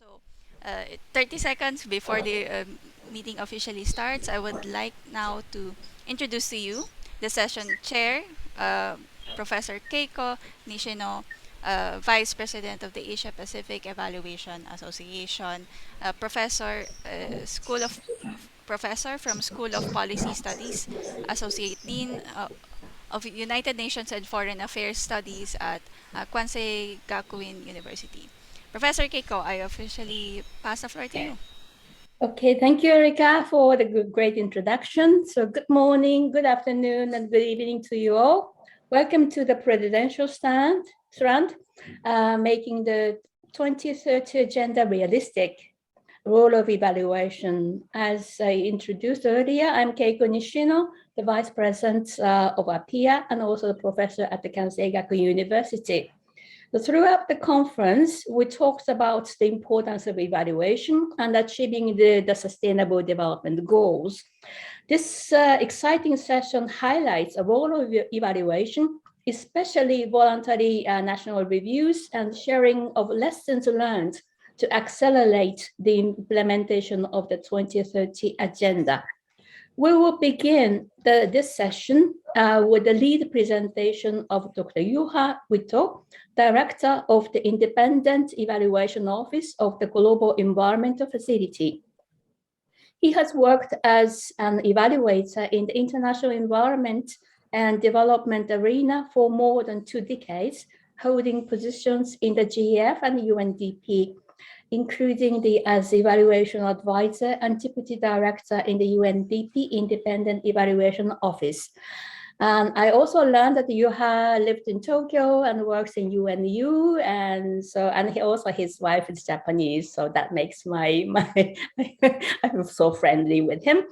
So, 30 seconds before the meeting officially starts, I would like now to introduce to you the session chair, uh, Professor Keiko Nishino, Vice President of the Asia Pacific Evaluation Association, Professor from School of Policy Studies, Associate Dean of United Nations and Foreign Affairs Studies at Kwansei Gakuin University. Professor Keiko, I officially pass the floor to you. Okay, thank you, Erika, for the great introduction. So good morning, good afternoon, and good evening to you all. Welcome to the Presidential Strand, making the 2030 Agenda realistic. Role of evaluation. As I introduced earlier, I'm Keiko Nishino, the Vice President of APIA and also the professor at the Kansai Gakuin University. Throughout the conference, we talked about the importance of evaluation and achieving the Sustainable Development Goals. This exciting session highlights a role of evaluation, especially voluntary national reviews and sharing of lessons learned to accelerate the implementation of the 2030 Agenda. We will begin this session with the lead presentation of Dr. Yuha Wito, Director of the Independent Evaluation Office of the Global Environmental Facility. He has worked as an evaluator in the international environment and development arena for more than 2 decades, holding positions in the GEF and UNDP, including as evaluation advisor and deputy director in the UNDP Independent Evaluation Office. I also learned that Yuha lived in Tokyo and works in UNU, and his wife is Japanese, so that makes I'm so friendly with him.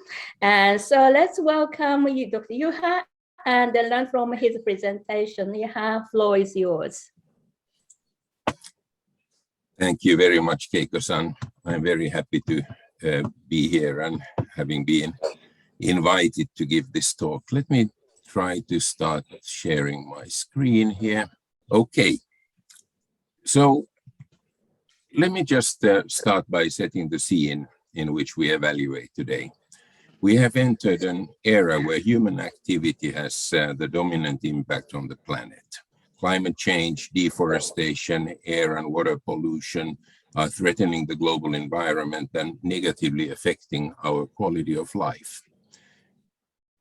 And so let's welcome Dr. Yuha and learn from his presentation. Yuha, floor is yours. Thank you very much, Keiko-san. I'm very happy to be here and having been invited to give this talk. Let me try to start sharing my screen here. Okay, so let me just start by setting the scene in which we evaluate today. We have entered an era where human activity has the dominant impact on the planet. Climate change, deforestation, air and water pollution are threatening the global environment and negatively affecting our quality of life.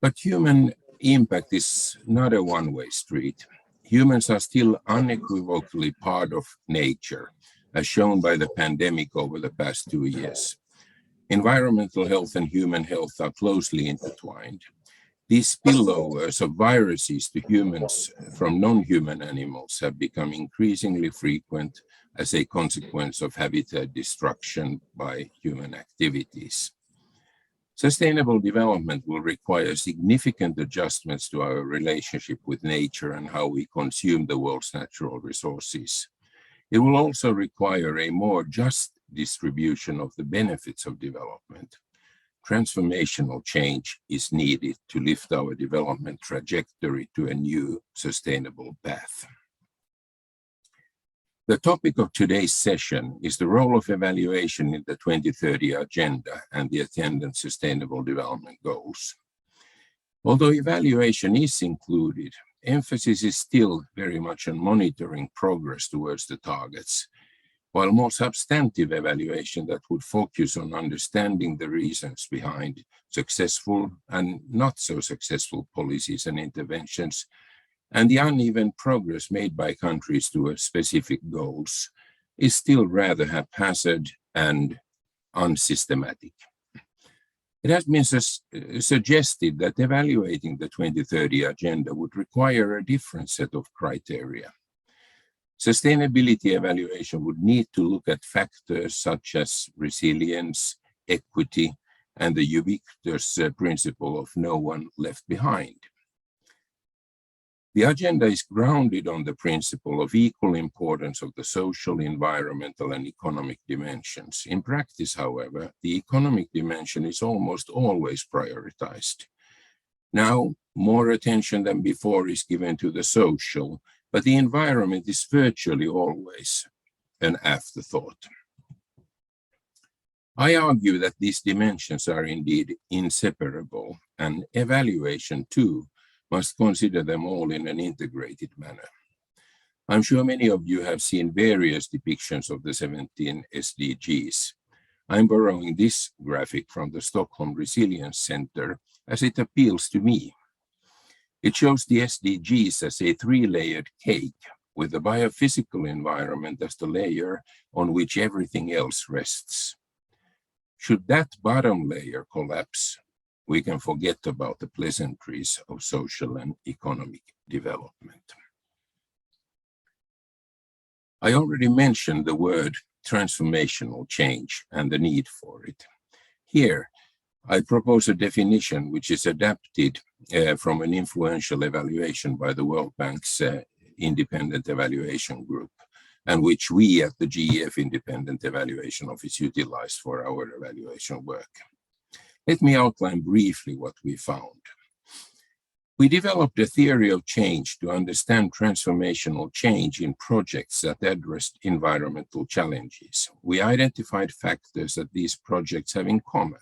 But human impact is not a one-way street. Humans are still unequivocally part of nature, as shown by the pandemic over the past 2 years. Environmental health and human health are closely intertwined. These spillovers of viruses to humans from non-human animals have become increasingly frequent as a consequence of habitat destruction by human activities. Sustainable development will require significant adjustments to our relationship with nature and how we consume the world's natural resources. It will also require a more just distribution of the benefits of development. Transformational change is needed to lift our development trajectory to a new sustainable path. The topic of today's session is the role of evaluation in the 2030 Agenda and the attendant Sustainable Development Goals. Although evaluation is included, emphasis is still very much on monitoring progress towards the targets, while more substantive evaluation that would focus on understanding the reasons behind successful and not so successful policies and interventions, and the uneven progress made by countries towards specific goals is still rather haphazard and unsystematic. It has been suggested that evaluating the 2030 Agenda would require a different set of criteria. Sustainability evaluation would need to look at factors such as resilience, equity, and the ubiquitous principle of no one left behind. The agenda is grounded on the principle of equal importance of the social, environmental, and economic dimensions. In practice, however, the economic dimension is almost always prioritized. Now, more attention than before is given to the social, but the environment is virtually always an afterthought. I argue that these dimensions are indeed inseparable, and evaluation too must consider them all in an integrated manner. I'm sure many of you have seen various depictions of the 17 SDGs. I'm borrowing this graphic from the Stockholm Resilience Center as it appeals to me. It shows the SDGs as a three-layered cake with the biophysical environment as the layer on which everything else rests. Should that bottom layer collapse, we can forget about the pleasantries of social and economic development. I already mentioned the word transformational change and the need for it. Here, I propose a definition which is adapted from an influential evaluation by the World Bank's Independent Evaluation Group, and which we at the GEF Independent Evaluation Office utilize for our evaluation work. Let me outline briefly what we found. We developed a theory of change to understand transformational change in projects that addressed environmental challenges. We identified factors that these projects have in common.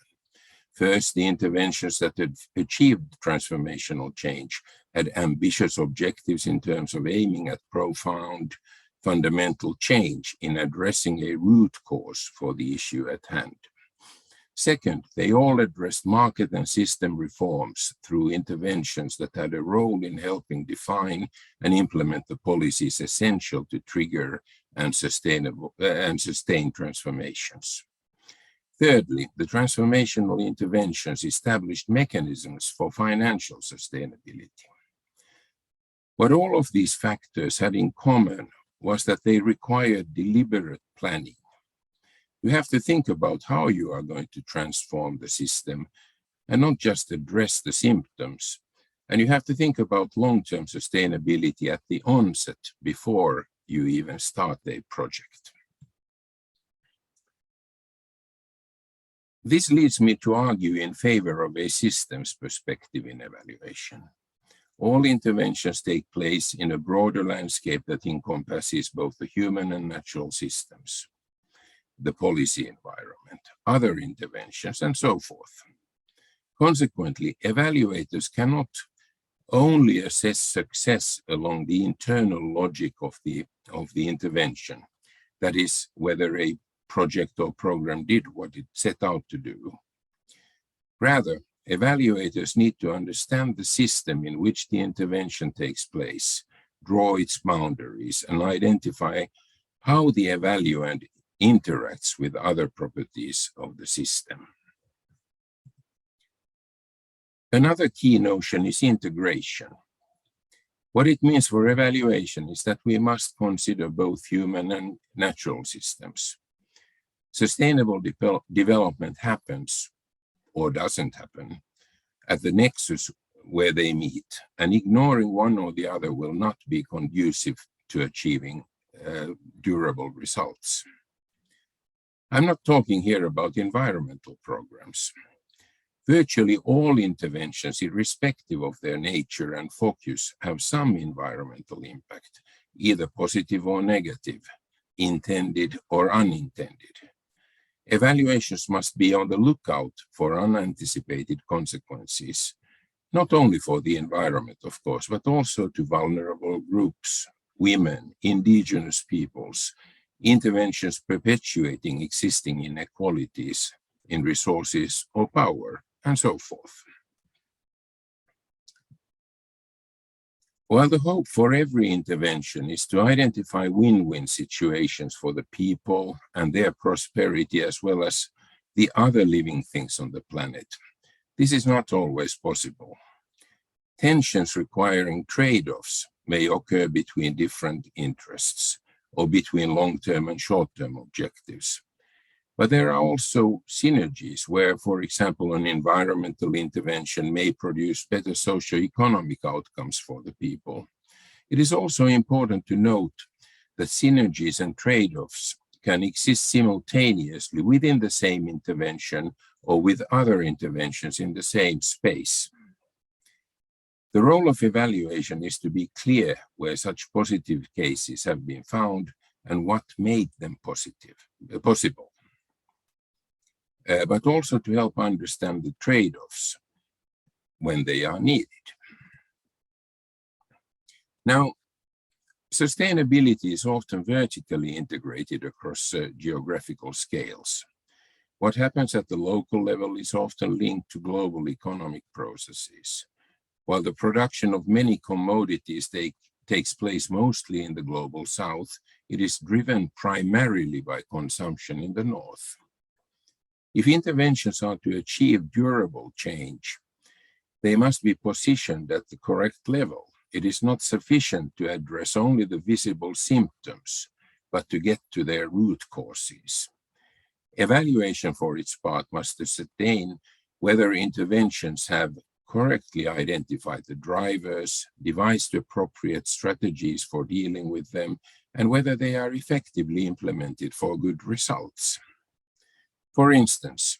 First, the interventions that had achieved transformational change had ambitious objectives in terms of aiming at profound, fundamental change in addressing a root cause for the issue at hand. Second, they all addressed market and system reforms through interventions that had a role in helping define and implement the policies essential to trigger and sustain transformations. Thirdly, the transformational interventions established mechanisms for financial sustainability. What all of these factors had in common was that they required deliberate planning. You have to think about how you are going to transform the system and not just address the symptoms. And you have to think about long-term sustainability at the onset before you even start a project. This leads me to argue in favor of a systems perspective in evaluation. All interventions take place in a broader landscape that encompasses both the human and natural systems, the policy environment, other interventions, and so forth. Consequently, evaluators cannot only assess success along the internal logic of the intervention, that is, whether a project or program did what it set out to do. Rather, evaluators need to understand the system in which the intervention takes place, draw its boundaries, and identify how the evaluand interacts with other properties of the system. Another key notion is integration. What it means for evaluation is that we must consider both human and natural systems. Sustainable development happens, or doesn't happen, at the nexus where they meet, and ignoring one or the other will not be conducive to achieving durable results. I'm not talking here about environmental programs. Virtually all interventions, irrespective of their nature and focus, have some environmental impact, either positive or negative, intended or unintended. Evaluations must be on the lookout for unanticipated consequences, not only for the environment, of course, but also to vulnerable groups, women, indigenous peoples, interventions perpetuating existing inequalities in resources or power, and so forth. While the hope for every intervention is to identify win-win situations for the people and their prosperity, as well as the other living things on the planet, this is not always possible. Tensions requiring trade-offs may occur between different interests or between long-term and short-term objectives. But there are also synergies where, for example, an environmental intervention may produce better socio-economic outcomes for the people. It is also important to note that synergies and trade-offs can exist simultaneously within the same intervention or with other interventions in the same space. The role of evaluation is to be clear where such positive cases have been found and what made them possible. but also to help understand the trade-offs when they are needed. Now, sustainability is often vertically integrated across geographical scales. What happens at the local level is often linked to global economic processes. While the production of many commodities takes place mostly in the global south, it is driven primarily by consumption in the north. If interventions are to achieve durable change, they must be positioned at the correct level. It is not sufficient to address only the visible symptoms, but to get to their root causes. Evaluation, for its part, must ascertain whether interventions have correctly identified the drivers, devised appropriate strategies for dealing with them, and whether they are effectively implemented for good results. For instance,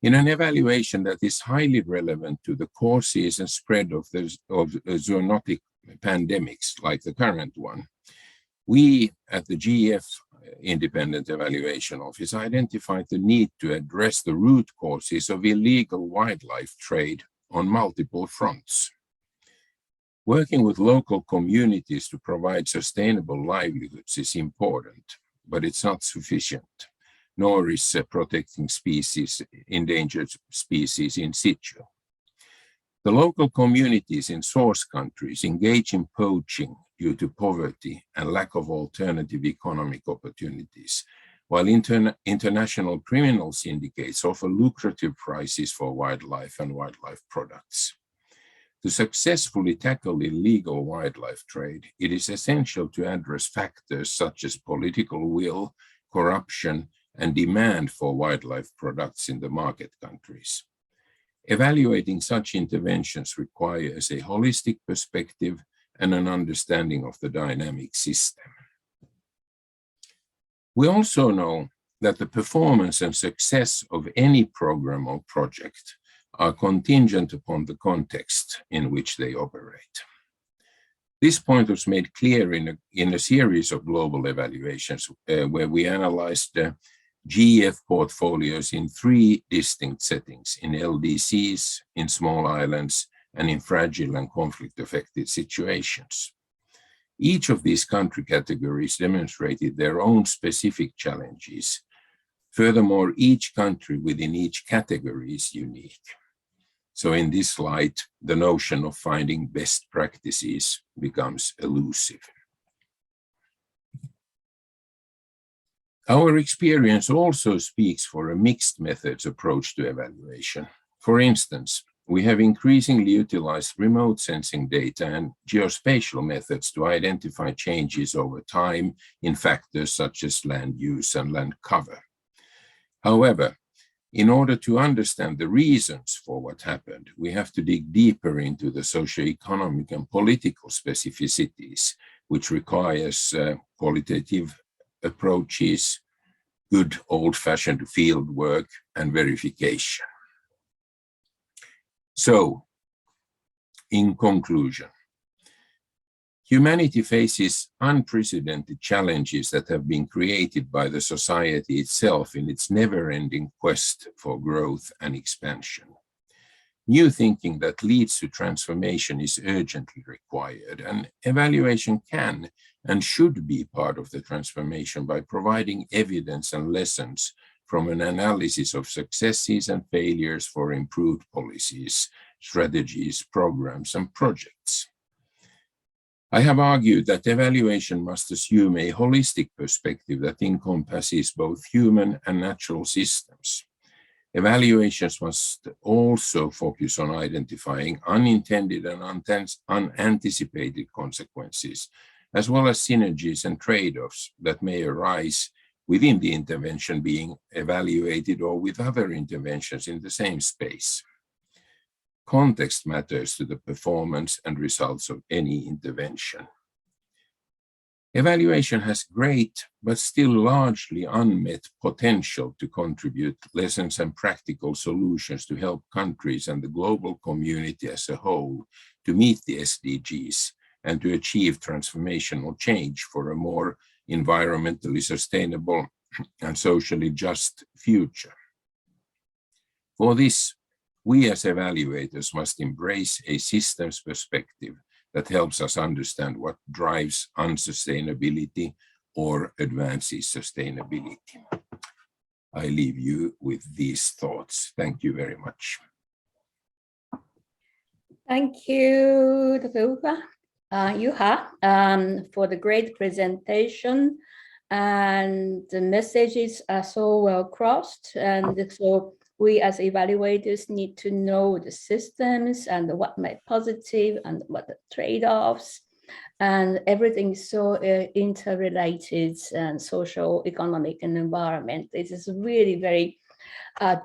in an evaluation that is highly relevant to the causes and spread of zoonotic pandemics like the current one, we at the GEF Independent Evaluation Office identified the need to address the root causes of illegal wildlife trade on multiple fronts. Working with local communities to provide sustainable livelihoods is important, but it's not sufficient, nor is protecting endangered species in situ. The local communities in source countries engage in poaching due to poverty and lack of alternative economic opportunities, while international criminal syndicates offer lucrative prices for wildlife and wildlife products. To successfully tackle illegal wildlife trade, it is essential to address factors such as political will, corruption, and demand for wildlife products in the market countries. Evaluating such interventions requires a holistic perspective and an understanding of the dynamic system. We also know that the performance and success of any program or project are contingent upon the context in which they operate. This point was made clear in a series of global evaluations where we analyzed GEF portfolios in 3 distinct settings: in LDCs, in small islands, and in fragile and conflict-affected situations. Each of these country categories demonstrated their own specific challenges. Furthermore, each country within each category is unique. So in this light, the notion of finding best practices becomes elusive. Our experience also speaks for a mixed methods approach to evaluation. For instance, we have increasingly utilized remote sensing data and geospatial methods to identify changes over time in factors such as land use and land cover. However, in order to understand the reasons for what happened, we have to dig deeper into the socioeconomic and political specificities, which requires qualitative approaches, good old-fashioned field work, and verification. So, in conclusion, humanity faces unprecedented challenges that have been created by the society itself in its never-ending quest for growth and expansion. New thinking that leads to transformation is urgently required, and evaluation can and should be part of the transformation by providing evidence and lessons from an analysis of successes and failures for improved policies, strategies, programs, and projects. I have argued that evaluation must assume a holistic perspective that encompasses both human and natural systems. Evaluations must also focus on identifying unintended and unanticipated consequences, as well as synergies and trade-offs that may arise within the intervention being evaluated or with other interventions in the same space. Context matters to the performance and results of any intervention. Evaluation has great, but still largely unmet potential to contribute lessons and practical solutions to help countries and the global community as a whole to meet the SDGs and to achieve transformational change for a more environmentally sustainable and socially just future. For this, we as evaluators must embrace a systems perspective that helps us understand what drives unsustainability or advances sustainability. I leave you with these thoughts. Thank you very much. Thank you, Dr. Juha, for the great presentation. And the messages are so well crossed. And so we as evaluators need to know the systems and what might be positive and what the trade-offs. And everything is so interrelated and social, economic, and environment. This is really very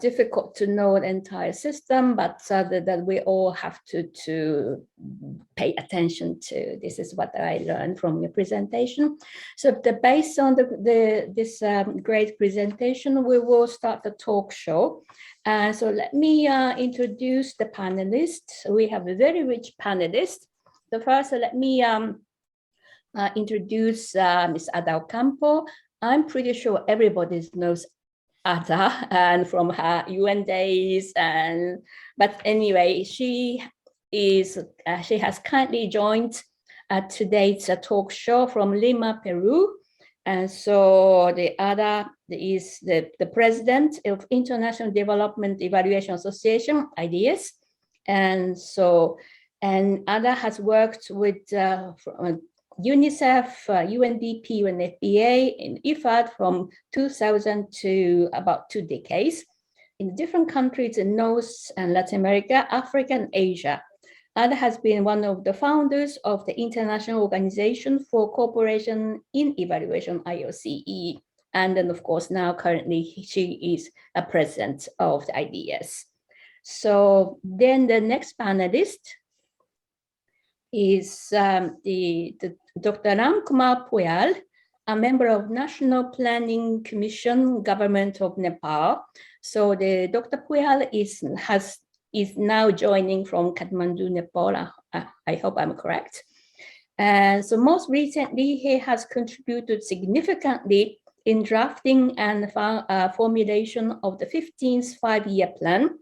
difficult to know the entire system, but that we all have to pay attention to. This is what I learned from your presentation. So based on this great presentation, we will start the talk show. So let me introduce the panelists. We have a very rich panelist. So first, let me introduce Ms. Ada Ocampo. I'm pretty sure everybody knows Ada and from her UN days, but anyway, she has kindly joined today's talk show from Lima, Peru, and so the Ada is the president of International Development Evaluation Association, IDS, and Ada has worked with UNICEF, UNDP, UNFPA, and IFAD from 2000 to about 2 decades in different countries in North and Latin America, Africa, and Asia. Ada has been one of the founders of the International Organization for Cooperation in Evaluation, IOCE. And then, of course, now currently she is a president of the IDS. So then the next panelist is Dr. Ram Kumar Puyal, a member of National Planning Commission, Government of Nepal. So the Dr. Puyal is now joining from Kathmandu, Nepal. I hope I'm correct. And so most recently, he has contributed significantly in drafting and formulation of the 15th five-year plan.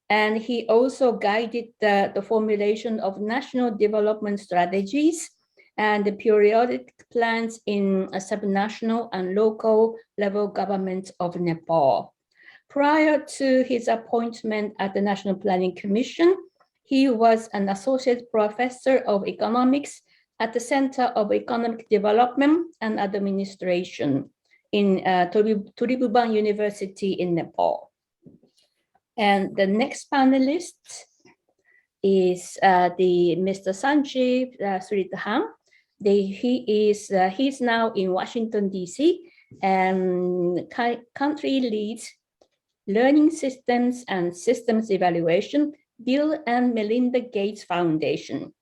And he also guided the formulation of national development strategies and the periodic plans in subnational and local level governments of Nepal. Prior to his appointment at the National Planning Commission, he was an associate professor of economics at the Center of Economic Development and Administration in Tribhuvan University in Nepal. And the next panelist is Mr. Sanjeev Sridham. He's now in Washington, D.C. and country leads Learning Systems and Systems Evaluation, Bill and Melinda Gates Foundation.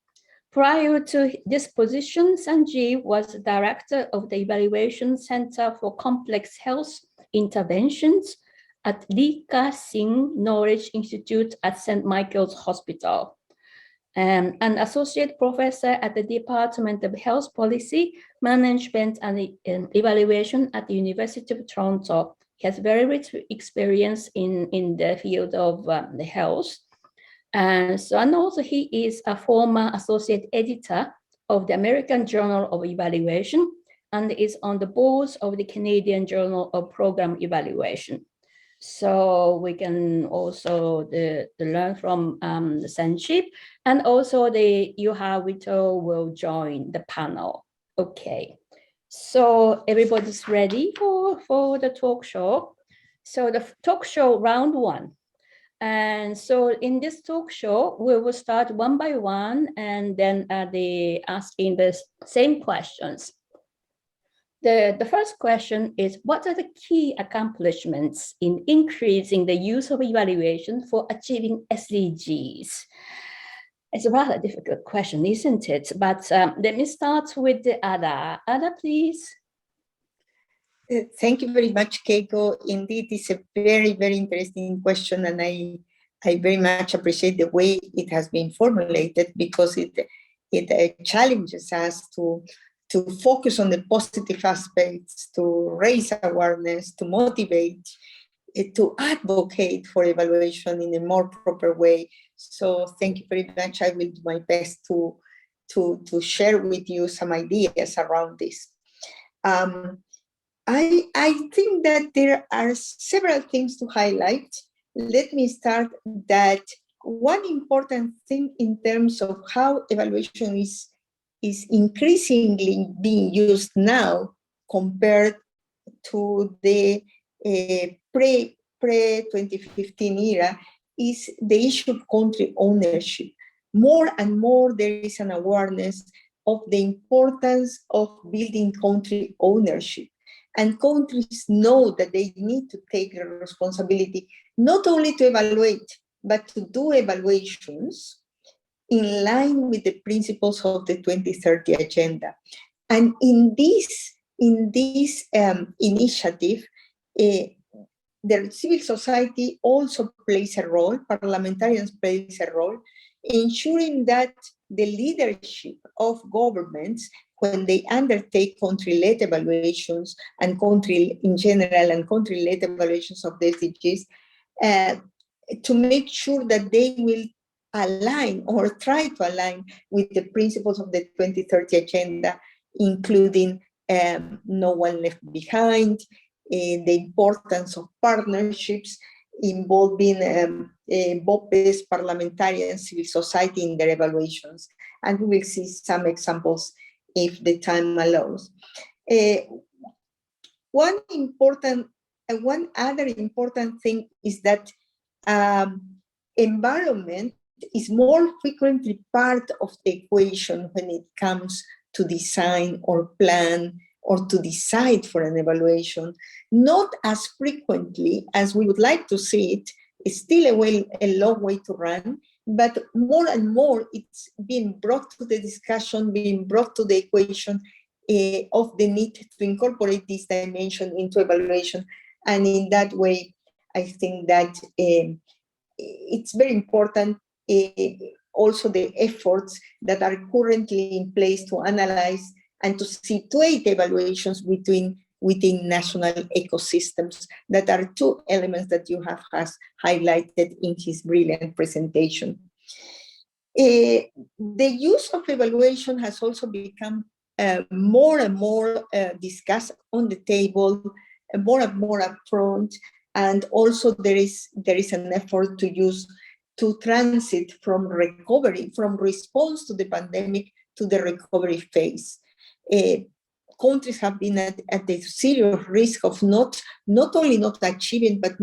Prior to this position, Sanjeev was director of the Evaluation Center for Complex Health Interventions at Lika Singh Knowledge Institute at St. Michael's Hospital. An associate professor at the Department of Health Policy, Management and Evaluation at the University of Toronto. He has very rich experience in the field of the health. And also he is a former associate editor of the American Journal of Evaluation and is on the boards of the Canadian Journal of Program Evaluation. So we can also learn from the Sanjeev, and also the Juha Vito will join the panel. Okay, so everybody's ready for the talk show. So the talk show round one. And so in this talk show, we will start one by one, and then they asking the same questions. The first question is, what are the key accomplishments in increasing the use of evaluation for achieving SDGs? It's a rather difficult question, isn't it? But let me start with the Ada. Ada, please. Thank you very much, Keiko. Indeed, it's a very, very interesting question, and I very much appreciate the way it has been formulated, because it challenges us to focus on the positive aspects, to raise awareness, to motivate to advocate for evaluation in a more proper way. So thank you very much. I will do my best to share with you some ideas around this. I think that there are several things to highlight. Let me start that one important thing in terms of how evaluation is increasingly being used now compared to the pre-2015 era is the issue of country ownership. More and more there is an awareness of the importance of building country ownership. And countries know that they need to take the responsibility not only to evaluate, but to do evaluations in line with the principles of the 2030 agenda. And in this initiative, the civil society also plays a role, parliamentarians plays a role, ensuring that the leadership of governments, when they undertake country-led evaluations and country in general and country-led evaluations of the SDGs, to make sure that they will align or try to align with the principles of the 2030 agenda, including no one left behind, the importance of partnerships involving BOPES, parliamentarians, civil society in their evaluations. And we will see some examples if the time allows. One other important thing is that environment is more frequently part of the equation when it comes to design or plan or to decide for an evaluation, not as frequently as we would like to see it. It's still a long way to run, but more and more it's being brought to the discussion, being brought to the equation of the need to incorporate this dimension into evaluation. And in that way, I think that it's very important also the efforts that are currently in place to analyze and to situate evaluations within national ecosystems. That are two elements that you has highlighted in his brilliant presentation. The use of evaluation has also become more and more discussed on the table, more and more upfront, and also there is an effort to transit from recovery, from response to the pandemic to the recovery phase. Countries have been at the serious risk of not only not achieving, but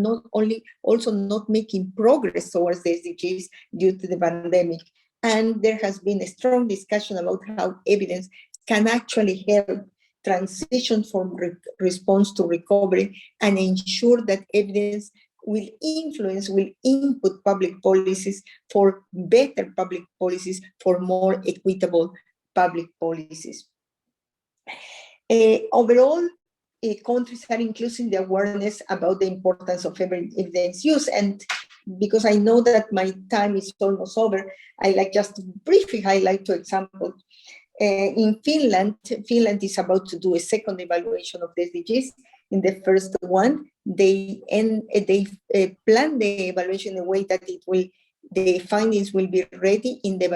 also not making progress towards the SDGs due to the pandemic. And there has been a strong discussion about how evidence can actually help transition from response to recovery and ensure that evidence will input public policies for better public policies, for more equitable public policies. Overall, countries are increasing the awareness about the importance of evidence use. And because I know that my time is almost over, I like just to briefly highlight two examples. In Finland is about to do a second evaluation of the SDGs. In the first one, they plan the evaluation in a way that the findings will be ready in the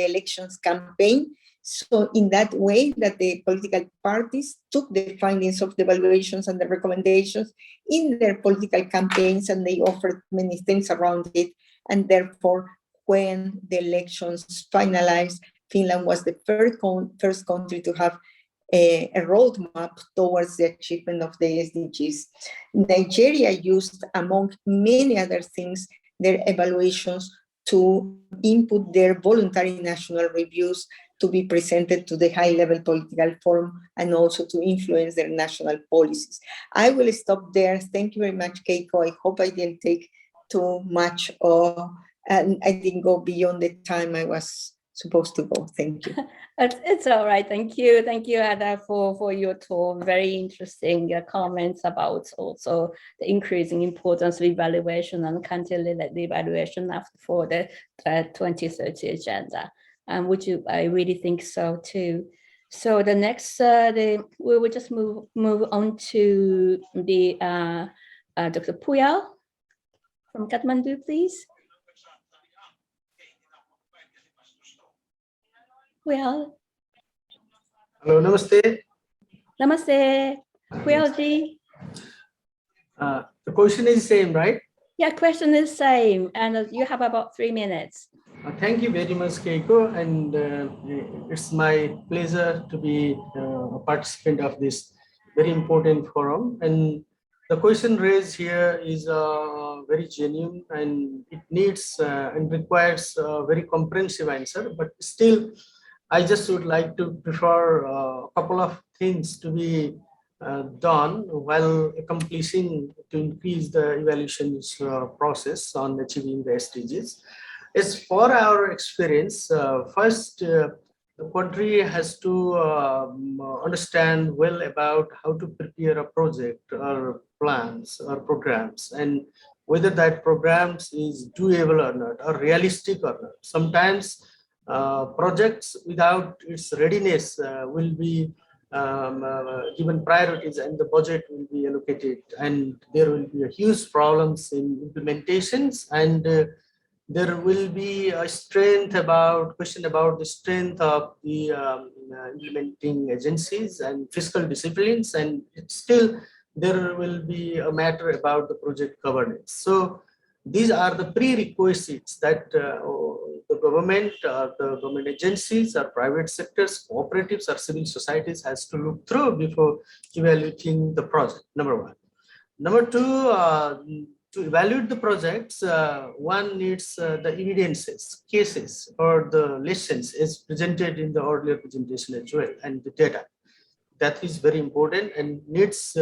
elections campaign. So in that way that the political parties took the findings of the evaluations and the recommendations in their political campaigns, and they offered many things around it. And therefore, when the elections finalized, Finland was the first country to have a roadmap towards the achievement of the SDGs. Nigeria used, among many other things, their evaluations to input their voluntary national reviews to be presented to the high-level political forum and also to influence their national policies. I will stop there. Thank you very much, Keiko. I hope I didn't take too much and I didn't go beyond the time I was supposed to go. Thank you. It's all right. Thank you, Ada, for your talk. Very interesting comments about also the increasing importance of evaluation and country-led evaluation for the 2030 agenda. I really think so too. So the next, we will just move on to the Dr. Puyal from Kathmandu, please. Puyal. Hello, namaste. Namaste. Puyalji. The question is same, right? Yeah, question is same, and you have about 3 minutes. Thank you very much, Keiko, and it's my pleasure to be a participant of this very important forum. And the question raised here is very genuine, and it needs and requires a very comprehensive answer. But still, I just would like to prefer a couple of things to be done while accomplishing to increase the evaluations process on achieving the SDGs. As for our experience, first, the country has to understand well about how to prepare a project or plans or programs, and whether that programs is doable or not, or realistic or not. Sometimes projects without its readiness will be given priorities and the budget will be allocated, and there will be a huge problems in implementations, and there will be a question about the strength of the implementing agencies and fiscal disciplines, and still there will be a matter about the project governance. So these are the prerequisites that the government agencies or private sectors, cooperatives or civil societies has to look through before evaluating the project, number one. Number two, to evaluate the projects, one needs the evidences, cases, or the lessons as presented in the earlier presentation as well, and the data. That is very important and needs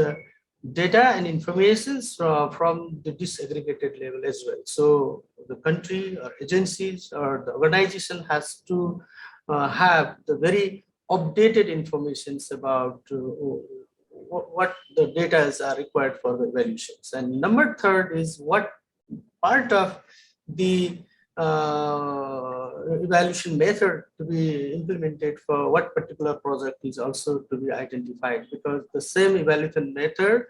data and information from the disaggregated level as well. So the country or agencies or the organization has to have the very updated information about what the data are required for the evaluations. And number third is what part of the evaluation method to be implemented for what particular project is also to be identified, because the same evaluation method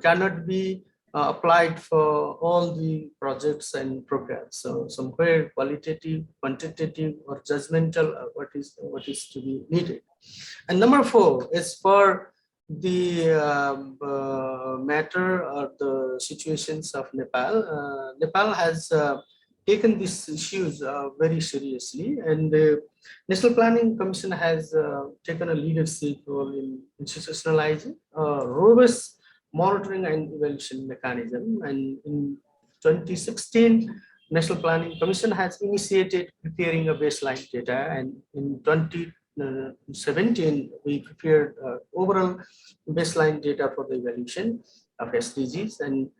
cannot be applied for all the projects and programs. So somewhere qualitative, quantitative, or judgmental what is to be needed. And number four is for the matter or the situations of Nepal. Nepal has taken these issues very seriously, and the National Planning Commission has taken a leadership role in institutionalizing robust monitoring and evaluation mechanism. And in 2016, National Planning Commission has initiated preparing a baseline data, and in 2017 we prepared overall baseline data for the evaluation of SDGs, and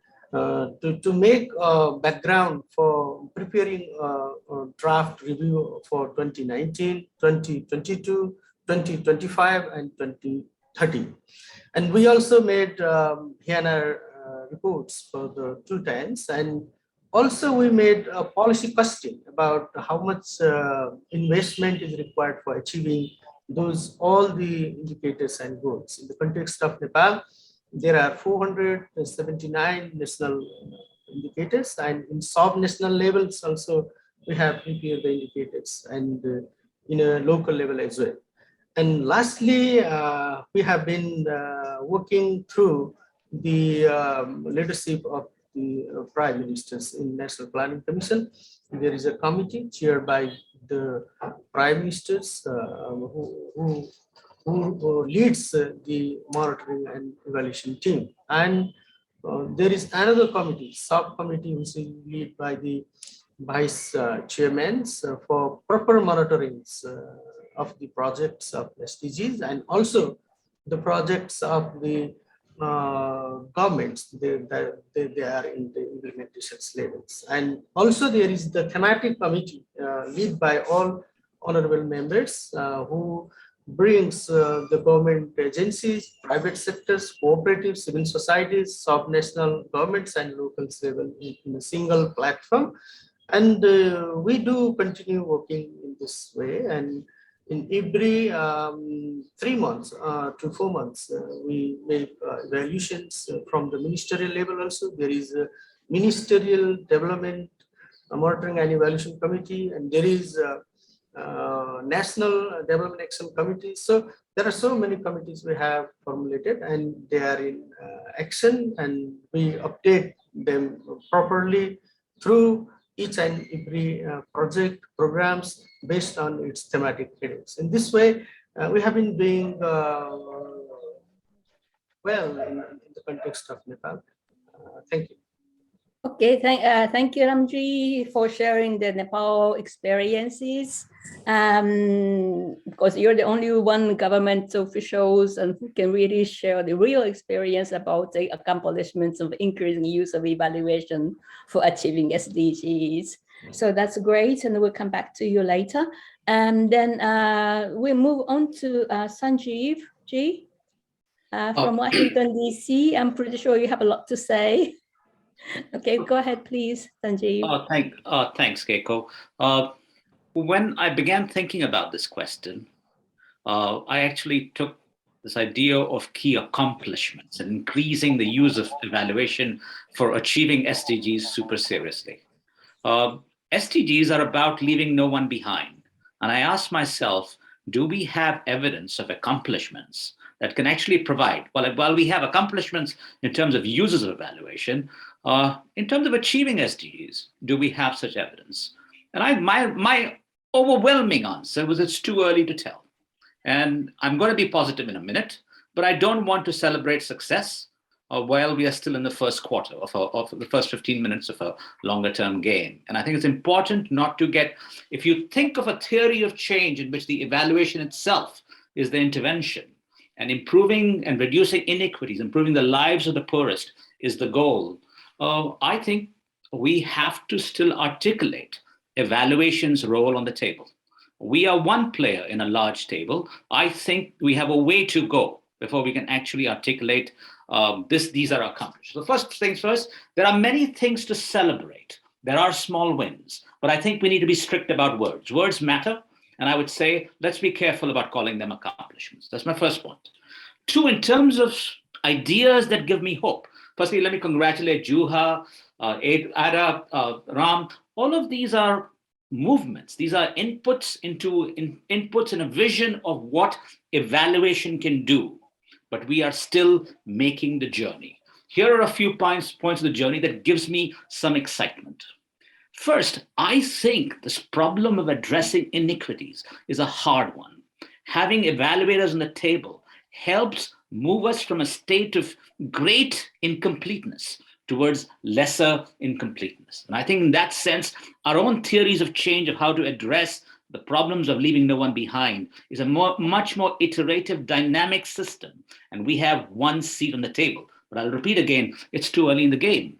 to make a background for preparing a draft review for 2019, 2022, 2025, and 2030. And we also made HNR reports for the 2 times, and also we made a policy costing about how much investment is required for achieving all the indicators and goals. In the context of Nepal, there are 479 national indicators, and in sub-national levels also we have prepared the indicators, and in a local level as well. And lastly, we have been working through the leadership of the Prime Ministers in National Planning Commission. There is a committee chaired by the Prime Ministers who leads the monitoring and evaluation team. And there is another committee, subcommittee, which is led by the vice chairmen for proper monitorings of the projects of SDGs, and also the projects of the governments. They are in the implementation levels. And also there is the thematic committee led by all honorable members who brings the government agencies, private sectors, cooperatives, civil societies, sub-national governments, and local level in a single platform. And we do continue working in this way. And in every 3 months to 4 months, we make evaluations from the ministerial level also. There is a Ministerial Development Monitoring and Evaluation Committee, and there is National Development Action Committee. So there are so many committees we have formulated, and they are in action, and we update them properly through each and every project programs based on its thematic headings. In this way, we have been doing well in the context of Nepal. Thank you. Okay, thank you, Ramji, for sharing the Nepal experiences. Because you're the only one government officials and who can really share the real experience about the accomplishments of increasing use of evaluation for achieving SDGs. So that's great, and we'll come back to you later. And then we move on to Sanjeev Ji from Washington, D.C. I'm pretty sure you have a lot to say. Okay, go ahead, please, Sanjeev. Thanks, Keiko. When I began thinking about this question, I actually took this idea of key accomplishments and increasing the use of evaluation for achieving SDGs super seriously. SDGs are about leaving no one behind. And I asked myself, do we have evidence of accomplishments that can actually provide, while we have accomplishments in terms of uses of evaluation, in terms of achieving SDGs, do we have such evidence? And my overwhelming answer was it's too early to tell. And I'm going to be positive in a minute, but I don't want to celebrate success while we are still in the first quarter of the first 15 minutes of a longer term game. And I think it's important not to get, if you think of a theory of change in which the evaluation itself is the intervention, and improving and reducing inequities, improving the lives of the poorest is the goal, I think we have to still articulate evaluation's role on the table. We are one player in a large table. I think we have a way to go before we can actually articulate these are accomplished. So first things first, there are many things to celebrate. There are small wins, but I think we need to be strict about words. Words matter, and I would say, let's be careful about calling them accomplishments. That's my first point. Two, in terms of ideas that give me hope. Firstly, let me congratulate Juha, Ada, Ram. All of these are movements. These are inputs inputs in a vision of what evaluation can do. But we are still making the journey. Here are a few points of the journey that gives me some excitement. First, I think this problem of addressing inequities is a hard one. Having evaluators on the table helps move us from a state of great incompleteness towards lesser incompleteness. And I think in that sense, our own theories of change of how to address the problems of leaving no one behind is a much more iterative, dynamic system. And we have one seat on the table. But I'll repeat again, it's too early in the game.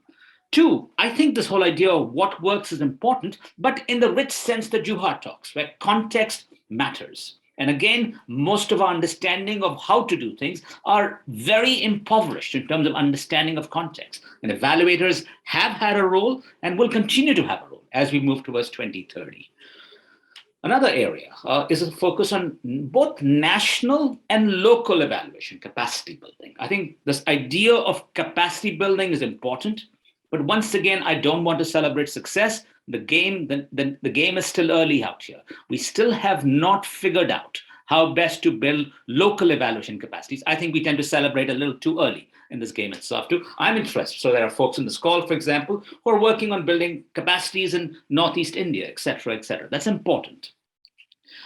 Two, I think this whole idea of what works is important, but in the rich sense that Juha talks, where context matters. And again, most of our understanding of how to do things are very impoverished in terms of understanding of context. And evaluators have had a role and will continue to have a role as we move towards 2030. Another area is a focus on both national and local evaluation, capacity building. I think this idea of capacity building is important, but once again, I don't want to celebrate success. The game is still early out here. We still have not figured out how best to build local evaluation capacities. I think we tend to celebrate a little too early in this game itself too. I'm interested. So there are folks in this call, for example, who are working on building capacities in Northeast India, et cetera, et cetera. That's important.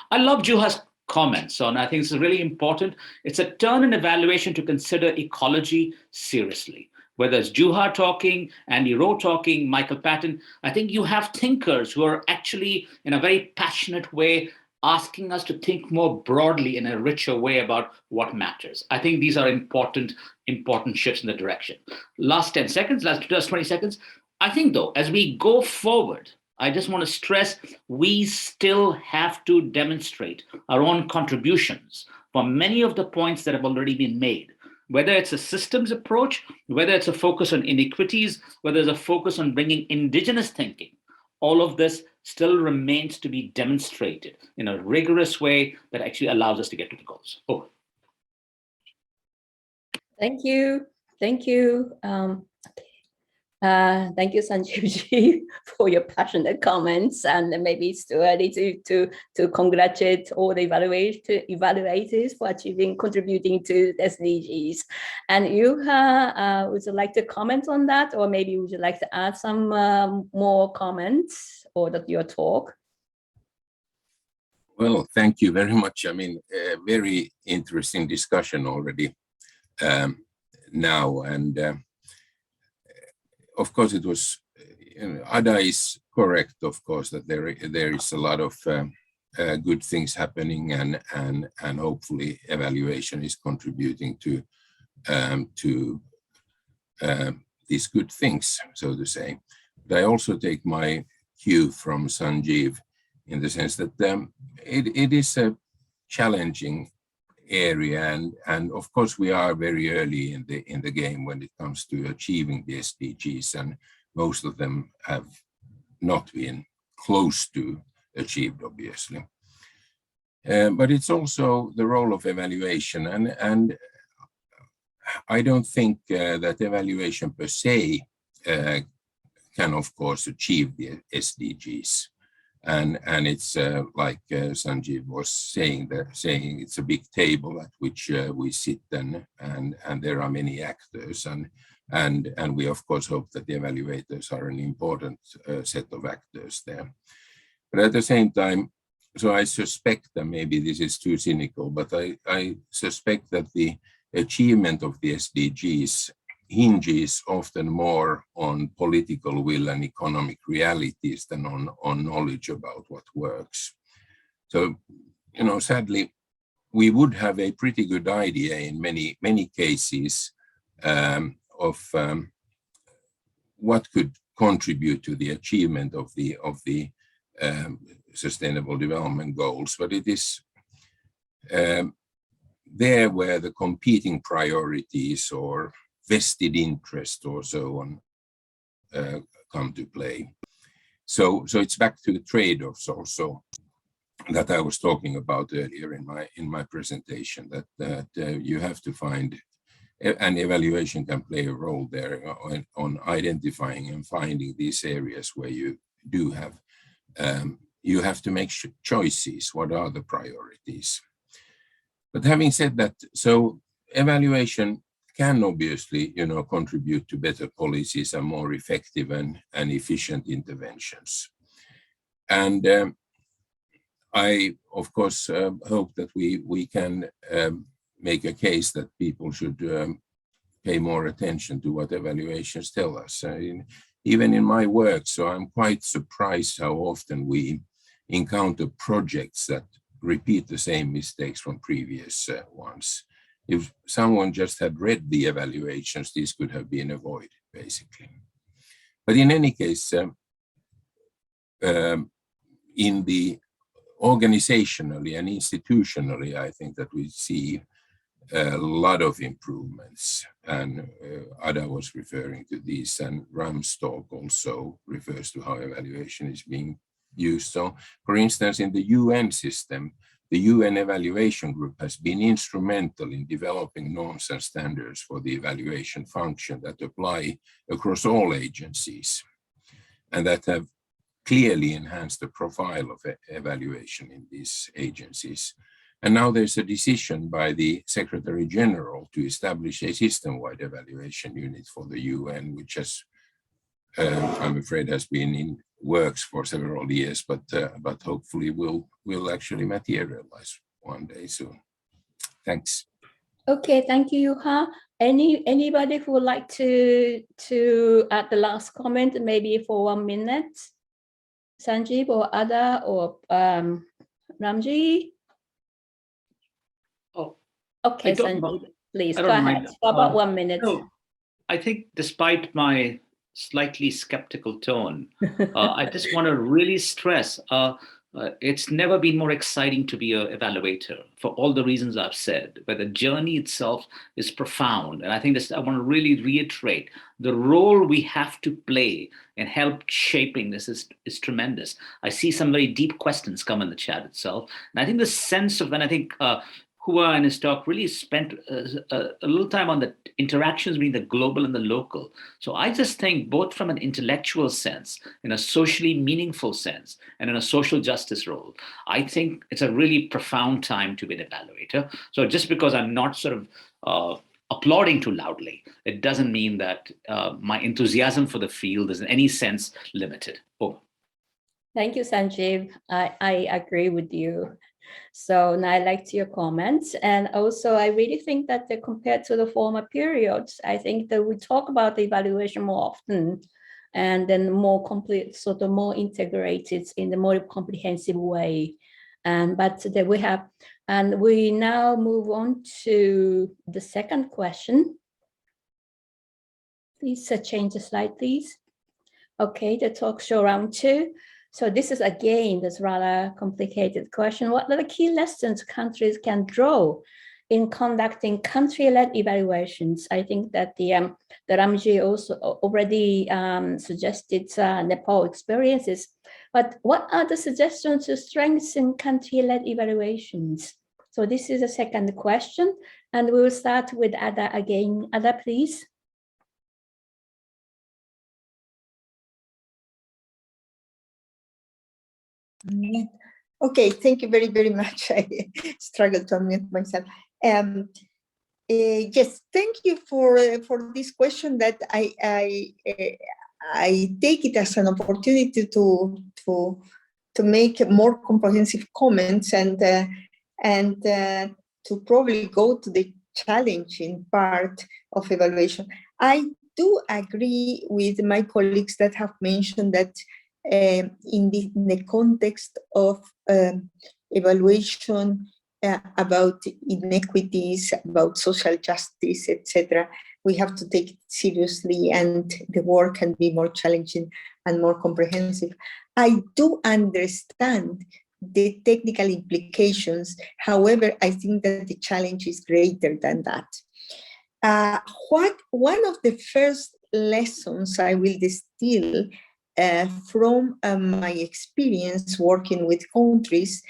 I love Juha's comments on, I think this is really important. It's a turn in evaluation to consider ecology seriously. Whether it's Juha talking, Andy Rowe talking, Michael Patton, I think you have thinkers who are actually in a very passionate way asking us to think more broadly in a richer way about what matters. I think these are important shifts in the direction. Last 20 seconds. I think though, as we go forward, I just want to stress, we still have to demonstrate our own contributions for many of the points that have already been made. Whether it's a systems approach, whether it's a focus on inequities, whether it's a focus on bringing indigenous thinking, all of this still remains to be demonstrated in a rigorous way that actually allows us to get to the goals. Oh. Thank you. Thank you. Thank you, Sanjeevji, for your passionate comments. And maybe it's too early to congratulate all the evaluators for contributing to the SDGs. And Yuha, would you like to comment on that? Or maybe would you like to add some more comments or your talk? Well, thank you very much. I mean, very interesting discussion already now. And of course, it was, Ada is correct, of course, that there is a lot of good things happening, and hopefully evaluation is contributing to these good things, so to say. But I also take my cue from Sanjeev in the sense that it is a challenging area, and of course we are very early in the game when it comes to achieving the SDGs, and most of them have not been close to achieved, obviously. But it's also the role of evaluation, and I don't think that evaluation per se can, of course, achieve the SDGs. And it's like Sanjeev was saying it's a big table at which we sit, and there are many actors, and we of course hope that the evaluators are an important set of actors there. But at the same time, so I suspect that maybe this is too cynical, but I suspect that the achievement of the SDGs hinges often more on political will and economic realities than on knowledge about what works. So, sadly, we would have a pretty good idea in many cases of what could contribute to the achievement of the Sustainable Development Goals, but it is there where the competing priorities or vested interest or so on come to play. So it's back to the trade-offs also that I was talking about earlier in my presentation, that you have to find, and evaluation can play a role there on identifying and finding these areas where you do have, you have to make choices. What are the priorities? But having said that, so evaluation can obviously, contribute to better policies and more effective and efficient interventions. And I, of course, hope that we can make a case that people should pay more attention to what evaluations tell us. Even in my work, so I'm quite surprised how often we encounter projects that repeat the same mistakes from previous ones. If someone just had read the evaluations, these could have been avoided, basically. But in any case, in the organizationally and institutionally, I think that we see a lot of improvements, and Ada was referring to these, and Ram's talk also refers to how evaluation is being used. So, for instance, in the UN system, the UN Evaluation Group has been instrumental in developing norms and standards for the evaluation function that apply across all agencies, and that have clearly enhanced the profile of evaluation in these agencies. And now there's a decision by the Secretary General to establish a system-wide evaluation unit for the UN, which has, I'm afraid, has been in works for several years, but hopefully will actually materialize one day soon. Thanks. Okay, thank you, Yuha. Anybody who would like to add the last comment, maybe for 1 minute? Sanjeev or Ada or Ramji? Oh, okay, Sanjeev, please go mind. ahead. For about 1 minute. No, I think despite my slightly skeptical tone, I just want to really stress it's never been more exciting to be an evaluator for all the reasons I've said, but the journey itself is profound. And I think this, I want to really reiterate the role we have to play in help shaping this is tremendous. I see some very deep questions come in the chat itself. And I think the sense of, and I think Hua in his talk really spent a little time on the interactions between the global and the local. So I just think both from an intellectual sense, in a socially meaningful sense, and in a social justice role, I think it's a really profound time to be an evaluator. So just because I'm not sort of applauding too loudly, it doesn't mean that my enthusiasm for the field is in any sense limited. Over. Thank you, Sanjeev. I agree with you. So now I liked your comments. And also, I really think that compared to the former periods, I think that we talk about the evaluation more often and then more complete, sort of more integrated in the more comprehensive way. But that we have, and we now move on to the second question. Please change the slide, please. Okay, the talk show round 2. So this is, again, this rather complicated question. What are the key lessons countries can draw in conducting country-led evaluations? I think that the Ramji also already suggested Nepal experiences, but what are the suggestions to strengthen country-led evaluations? So this is the second question, and we will start with Ada again. Ada, please. Okay, thank you very, very much. I struggled to unmute myself. Yes, thank you for this question that I take it as an opportunity to make more comprehensive comments and to probably go to the challenging part of evaluation. I do agree with my colleagues that have mentioned that in the context of evaluation about inequities, about social justice, etc., we have to take it seriously, and the work can be more challenging and more comprehensive. I do understand the technical implications. However, I think that the challenge is greater than that. One of the first lessons I will distill from my experience working with countries,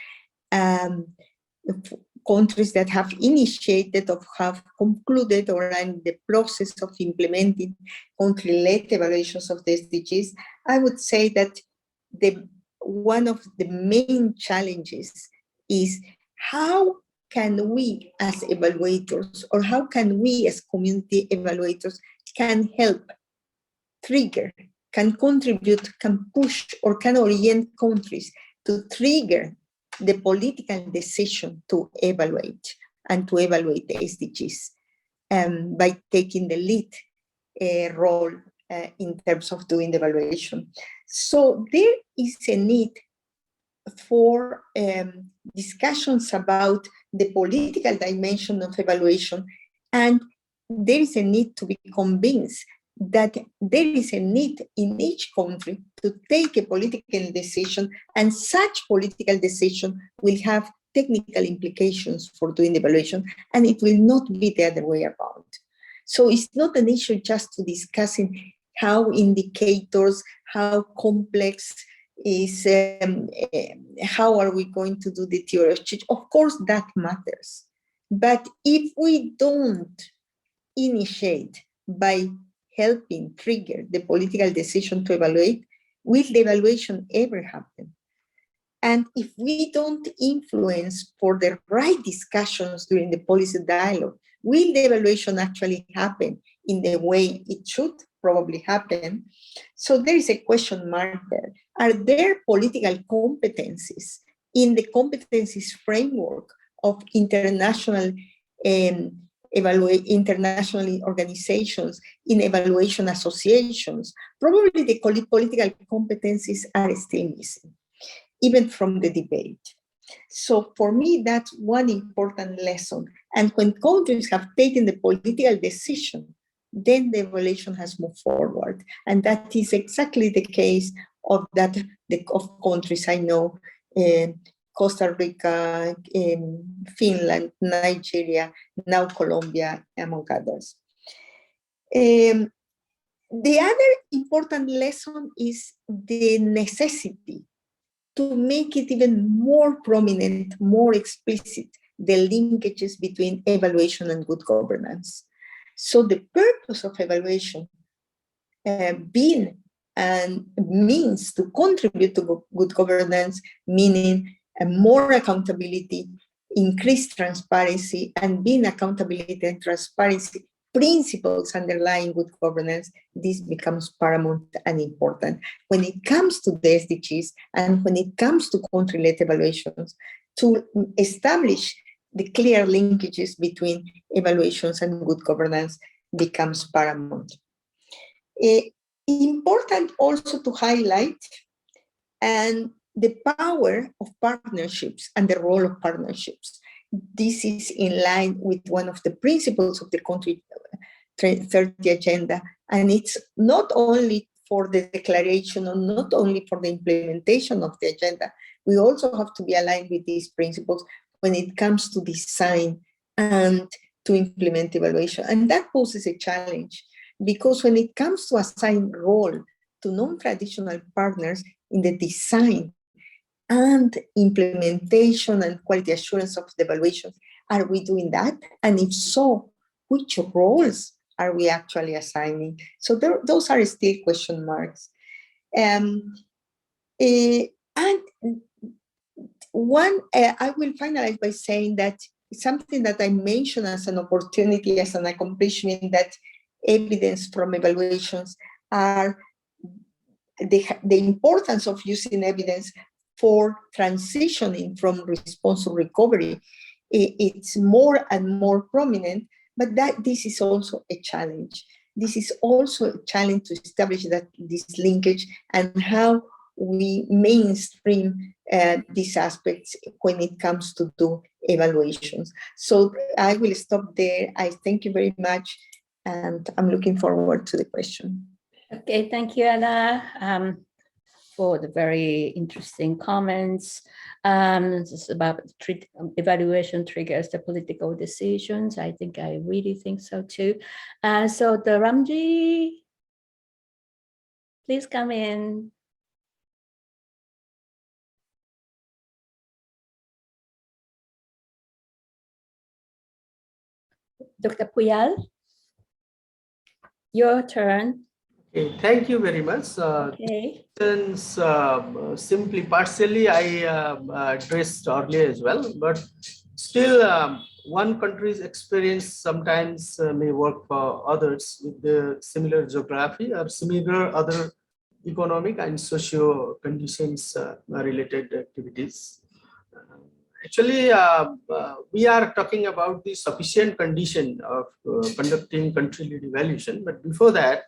countries that have initiated or have concluded or are in the process of implementing country-led evaluations of the SDGs, I would say that one of the main challenges is how can we as evaluators, or how can we as community evaluators can help, trigger, can contribute, can push, or can orient countries to trigger the political decision to evaluate and to evaluate the SDGs by taking the lead role in terms of doing the evaluation. So there is a need for discussions about the political dimension of evaluation, and there is a need to be convinced that there is a need in each country to take a political decision, and such political decision will have technical implications for doing the evaluation, and it will not be the other way around. So it's not an issue just to discussing how indicators, how complex is, how are we going to do the theory of change. Of course, that matters. But if we don't initiate by helping trigger the political decision to evaluate, will the evaluation ever happen? And if we don't influence for the right discussions during the policy dialogue, will the evaluation actually happen in the way it should probably happen? So there is a question mark there. Are there political competencies in the competencies framework of international international organizations, in evaluation associations? Probably the political competencies are still missing, even from the debate. So for me, that's one important lesson. And when countries have taken the political decision, then the evaluation has moved forward. And that is exactly the case of countries I know Costa Rica, Finland, Nigeria, now Colombia, among others. The other important lesson is the necessity to make it even more prominent, more explicit, the linkages between evaluation and good governance. So the purpose of evaluation being and means to contribute to good governance, meaning more accountability, increased transparency, and being accountability and transparency principles underlying good governance, this becomes paramount and important. When it comes to the SDGs and when it comes to country-led evaluations, to establish the clear linkages between evaluations and good governance becomes paramount. Important also to highlight and the power of partnerships and the role of partnerships. This is in line with one of the principles of the Country 30 Agenda, and it's not only for the declaration or not only for the implementation of the agenda, we also have to be aligned with these principles when it comes to design and to implement evaluation. And that poses a challenge because when it comes to assign role to non-traditional partners in the design and implementation and quality assurance of the evaluation, are we doing that? And if so, which roles are we actually assigning? So those are still question marks. And one, I will finalize by saying that something that I mentioned as an opportunity, as an accomplishment, that evidence from evaluations are the importance of using evidence for transitioning from response to recovery. It's more and more prominent, but that this is also a challenge. This is also a challenge to establish that this linkage and how we mainstream these aspects when it comes to do evaluations. So I will stop there. I thank you very much, and I'm looking forward to the question. Okay, thank you, Anna, for the very interesting comments. This is about evaluation triggers the political decisions. I really think so too. So the Ramji, please come in. Dr. Puyal, your turn. Okay, thank you very much. Okay. Since simply partially I addressed earlier as well, but still one country's experience sometimes may work for others with the similar geography or similar other economic and socio conditions related activities. Actually, we are talking about the sufficient condition of conducting country-led evaluation, but before that,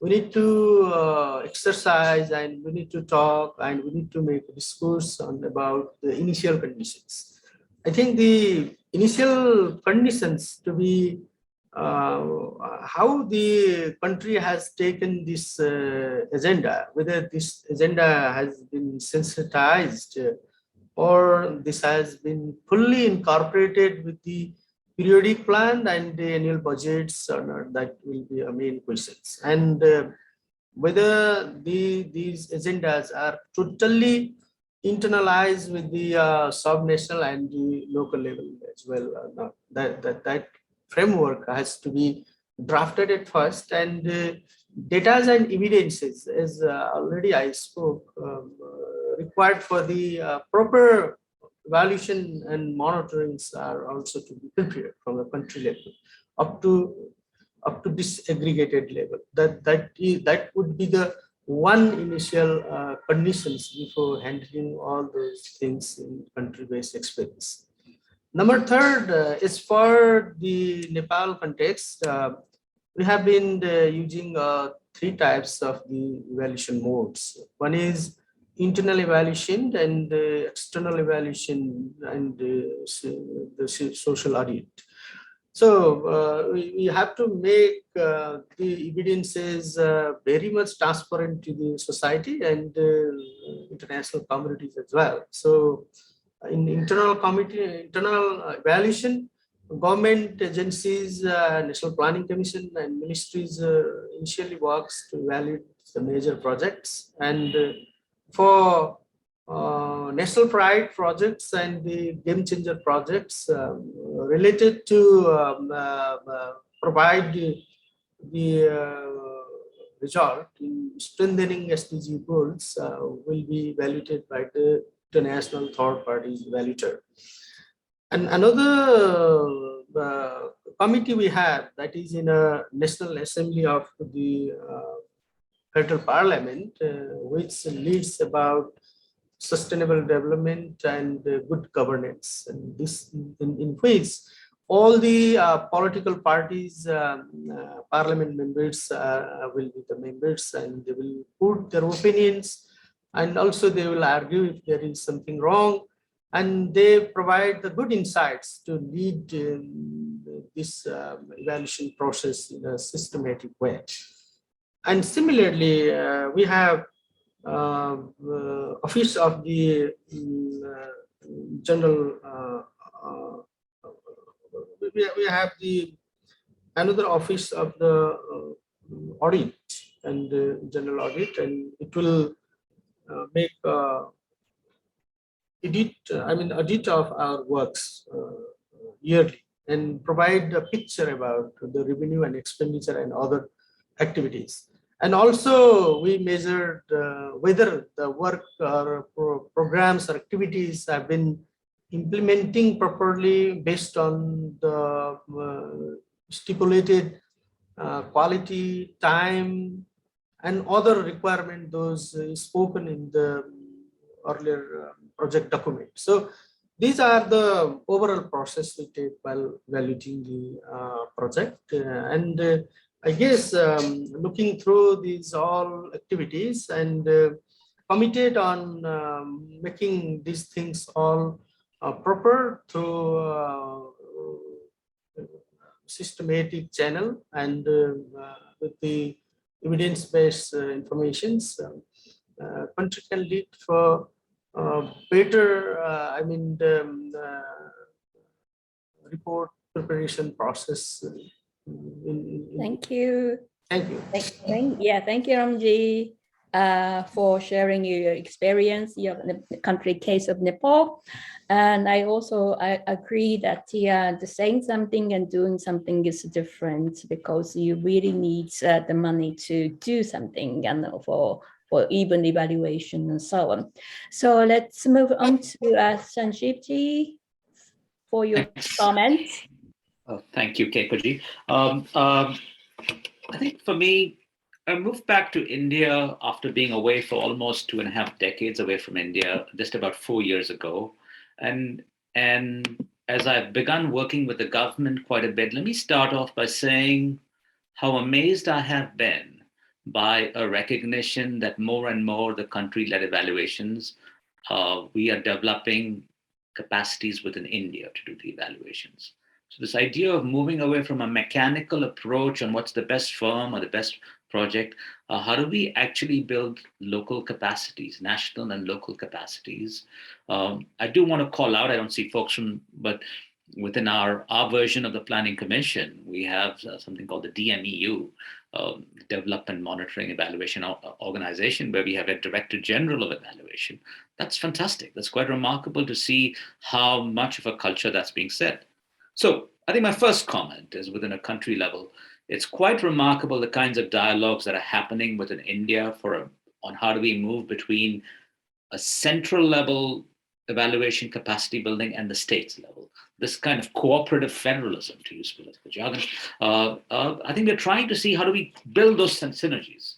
we need to exercise and we need to talk and we need to make a discourse on about the initial conditions. I think the initial conditions to be how the country has taken this agenda, whether this agenda has been sensitized or this has been fully incorporated with the periodic plan and the annual budgets or not, that will be our main questions. And whether these agendas are totally internalized with the sub-national and the local level as well or not. That framework has to be drafted at first, and data and evidences, as already I spoke, required for the proper evaluation and monitorings are also to be prepared from the country level up to this aggregated level. That would be the one initial conditions before handling all those things in country-based experience. Number third is for the Nepal context. We have been using three types of the evaluation modes. One is internal evaluation and external evaluation and the social audit. So we have to make the evidences very much transparent to the society and international communities as well. So in internal evaluation, government agencies, National Planning Commission and ministries initially works to evaluate the major projects, and for national pride projects and the game changer projects related to provide the result in strengthening SDG goals will be evaluated by the international third parties evaluator. And another committee we have, that is in a National Assembly of the Federal Parliament, which leads about sustainable development and good governance, and this in which all the political parties, parliament members will be the members, and they will put their opinions, and also they will argue if there is something wrong, and they provide the good insights to lead this evaluation process in a systematic way. And similarly, we have Office of the General. We have the another Office of the Audit and General Audit, and it will make audit of our works yearly and provide a picture about the revenue and expenditure and other activities. And also we measured whether the work or programs or activities have been implementing properly based on the stipulated quality, time, and other requirement those spoken in the earlier project document. So these are the overall process we take while evaluating the project. I guess looking through these all activities and committed on making these things all proper through systematic channel and with the evidence-based informations, country can lead for better, report preparation process. Thank you. Thank you. Thank you, Ramji, for sharing your experience, your country case of Nepal. And I agree that the saying something and doing something is different, because you really need the money to do something and for even evaluation and so on. So let's move on to Sanjeev for your comments. Thank you, Keiko-ji. I think for me, I moved back to India after being away for almost 2.5 decades away from India, just about 4 years ago. And as I've begun working with the government quite a bit, let me start off by saying how amazed I have been by a recognition that more and more the country-led evaluations, we are developing capacities within India to do the evaluations. So this idea of moving away from a mechanical approach on what's the best firm or the best project, how do we actually build local capacities, national and local capacities? I do want to call out, I don't see folks from, but within our version of the Planning Commission, we have something called the DMEU, Development Monitoring Evaluation Organization, where we have a Director General of Evaluation. That's fantastic. That's quite remarkable to see how much of a culture that's being set. So I think my first comment is within a country level, it's quite remarkable the kinds of dialogues that are happening within India on how do we move between a central level evaluation capacity building and the states level. This kind of cooperative federalism, to use political jargon. I think we're trying to see how do we build those synergies.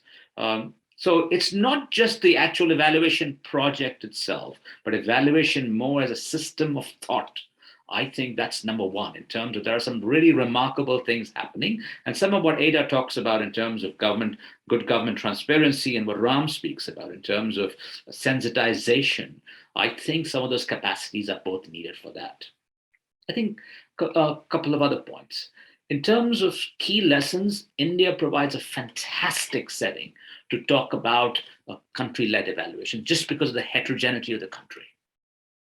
So it's not just the actual evaluation project itself, but evaluation more as a system of thought. I think that's number one in terms of there are some really remarkable things happening. And some of what Ada talks about in terms of good government transparency, and what Ram speaks about in terms of sensitization, I think some of those capacities are both needed for that. I think a couple of other points. In terms of key lessons, India provides a fantastic setting to talk about a country-led evaluation just because of the heterogeneity of the country.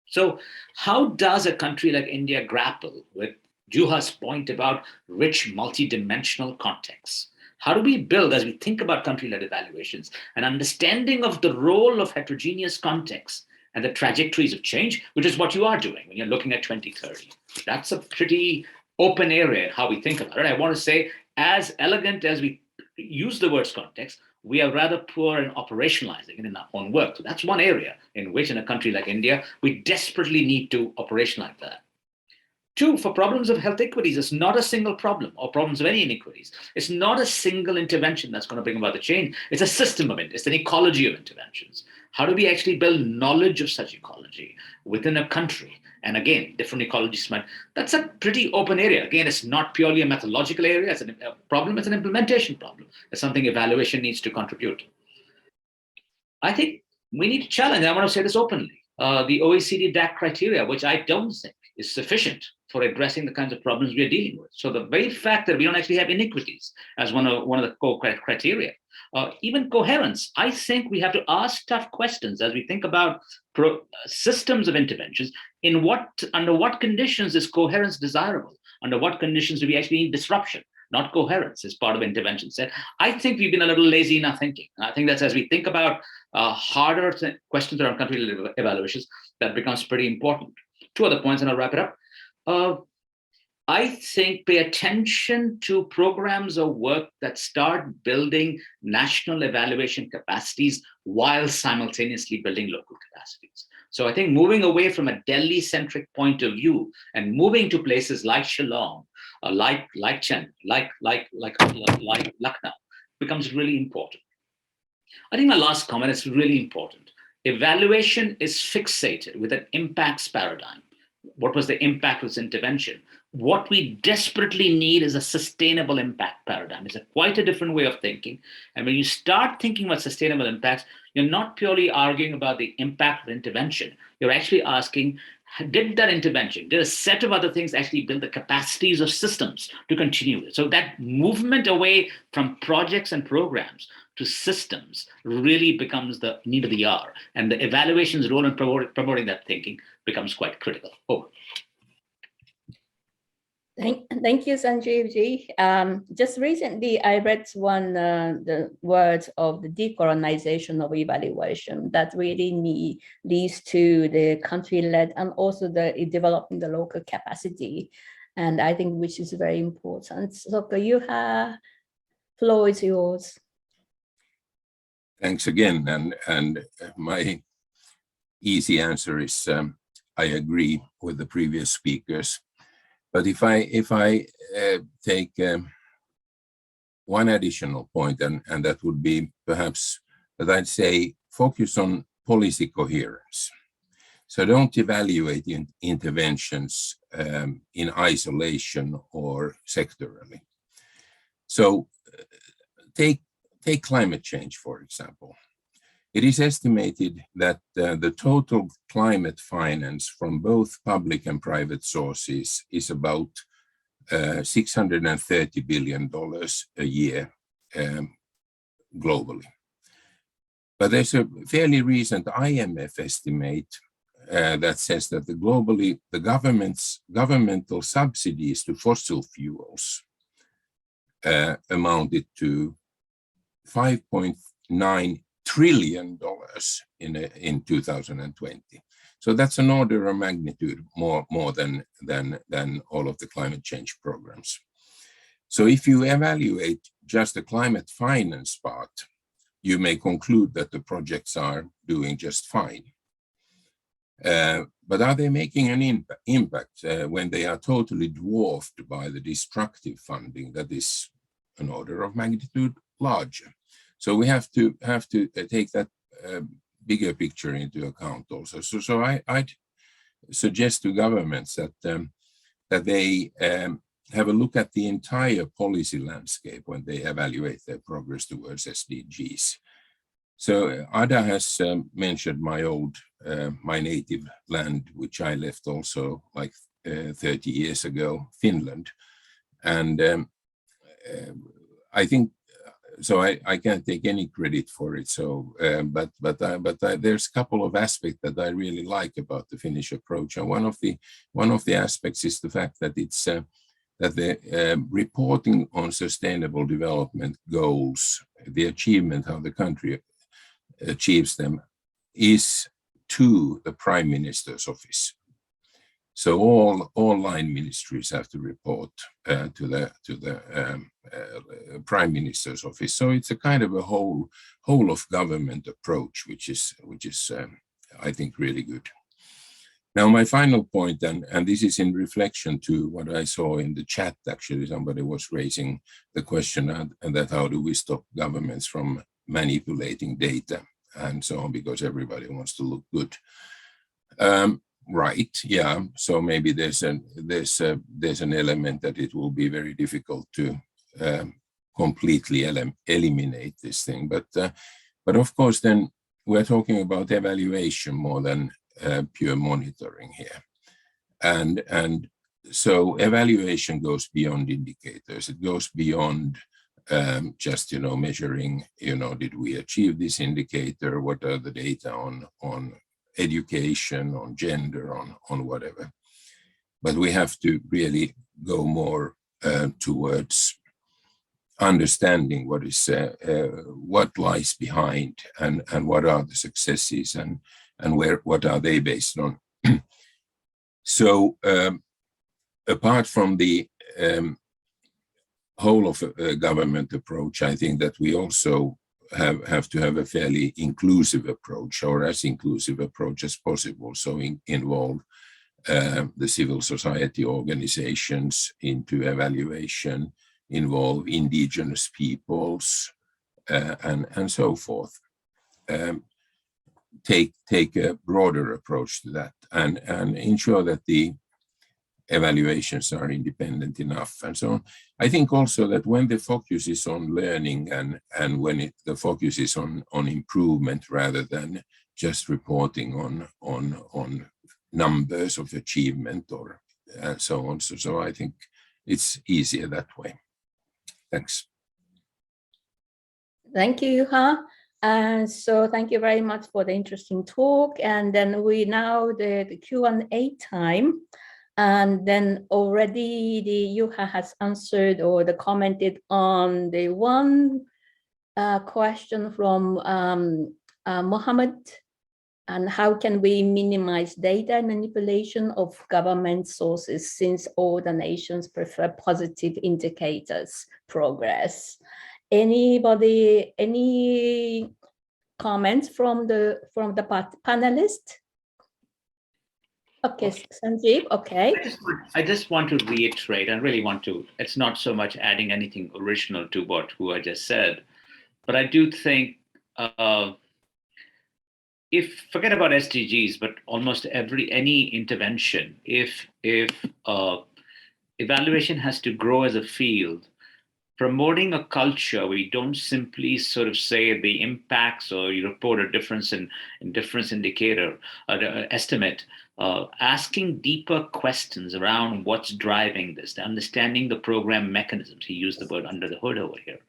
So how does a country like India grapple with Juha's point about rich multidimensional contexts? How do we build, as we think about country-led evaluations, an understanding of the role of heterogeneous contexts and the trajectories of change, which is what you are doing when you're looking at 2030? That's a pretty open area in how we think about it. I want to say, as elegant as we use the words context, we are rather poor in operationalizing it in our own work. So that's one area in which, in a country like India, we desperately need to operationalize that. Two, for problems of health equities, it's not a single problem, or problems of any inequities. It's not a single intervention that's going to bring about the change. It's a system of it. It's an ecology of interventions. How do we actually build knowledge of such ecology within a country? And again, different ecologies might, that's a pretty open area. Again, it's not purely a methodological area. It's a problem. It's an implementation problem. It's something evaluation needs to contribute. I think we need to challenge, I want to say this openly, the OECD DAC criteria, which I don't think is sufficient for addressing the kinds of problems we are dealing with. So the very fact that we don't actually have inequities as one of the core criteria, even coherence, I think we have to ask tough questions as we think about systems of interventions. Under what conditions is coherence desirable? Under what conditions do we actually need disruption? Not coherence as part of intervention set. I think we've been a little lazy in our thinking. And I think that's, as we think about harder questions around country evaluations, that becomes pretty important. Two other points, and I'll wrap it up. I think pay attention to programs of work that start building national evaluation capacities while simultaneously building local capacities. So I think moving away from a Delhi-centric point of view and moving to places like Shillong, like Chennai, like Lucknow, becomes really important. I think my last comment is really important. Evaluation is fixated with an impacts paradigm. What was the impact of this intervention? What we desperately need is a sustainable impact paradigm. It's quite a different way of thinking. And when you start thinking about sustainable impacts, you're not purely arguing about the impact of intervention. You're actually asking, did that intervention, did a set of other things actually build the capacities of systems to continue? So that movement away from projects and programs to systems really becomes the need of the hour. And the evaluation's role in promoting that thinking becomes quite critical. Over. Thank you, Sanjeev ji. Just recently, I read the words of the decolonization of evaluation that really leads to the country-led and also the developing the local capacity, and I think which is very important. So, Yuha, floor is yours. Thanks again, and my easy answer is I agree with the previous speakers. But if I take one additional point, and that would be perhaps that I'd say focus on policy coherence. So don't evaluate interventions in isolation or sectorally. So take climate change, for example. It is estimated that the total climate finance from both public and private sources is about $630 billion a year globally. But there's a fairly recent IMF estimate that says that the governmental subsidies to fossil fuels amounted to $5.9 trillion in 2020. So that's an order of magnitude more than all of the climate change programs. So if you evaluate just the climate finance part, you may conclude that the projects are doing just fine. But are they making an impact when they are totally dwarfed by the destructive funding that is an order of magnitude larger? So we have to take that bigger picture into account also. So I'd suggest to governments that they have a look at the entire policy landscape when they evaluate their progress towards SDGs. So Ada has mentioned my native land, which I left also like 30 years ago, Finland. And I think, so I can't take any credit for it. So, but there's a couple of aspects that I really like about the Finnish approach. And one of the aspects is the fact that it's that the reporting on sustainable development goals, the achievement, how the country achieves them, is to the Prime Minister's office. So all line ministries have to report to the Prime Minister's office. So it's a kind of a whole of government approach, which is I think really good. Now my final point, and this is in reflection to what I saw in the chat. Actually, somebody was raising the question and that how do we stop governments from manipulating data and so on, because everybody wants to look good. Right, yeah. So maybe there's an element that it will be very difficult to completely eliminate this thing. But of course, then we're talking about evaluation more than pure monitoring here, and so evaluation goes beyond indicators. It goes beyond just measuring. Did we achieve this indicator? What are the data on education, on gender, on whatever. But we have to really go more towards understanding what is what lies behind and what are the successes and what are they based on. So apart from the whole of government approach, I think that we also have to have a fairly inclusive approach, or as inclusive approach as possible. So involve the civil society organizations into evaluation, involve indigenous peoples, and so forth. Take a broader approach to that, and ensure that the evaluations are independent enough, and so on. I think also that when the focus is on learning and when the focus is on improvement rather than just reporting on numbers of achievement or so on. So I think it's easier that way. Thanks. Thank you, Juha. And so thank you very much for the interesting talk. And then we now the Q&A time. And then already Juha has answered or commented on the one question from Mohammed, and how can we minimize data manipulation of government sources since all the nations prefer positive indicators progress? Anybody, any comments from the panelists? Okay, Sanjeev, okay. I just want to reiterate and really want to, it's not so much adding anything original to what Juha just said, but I do think if forget about SDGs, but almost any intervention, if evaluation has to grow as a field, promoting a culture where you don't simply sort of say the impacts or you report a difference in difference indicator estimate, asking deeper questions around what's driving this, understanding the program mechanisms. He used the word under the hood over here.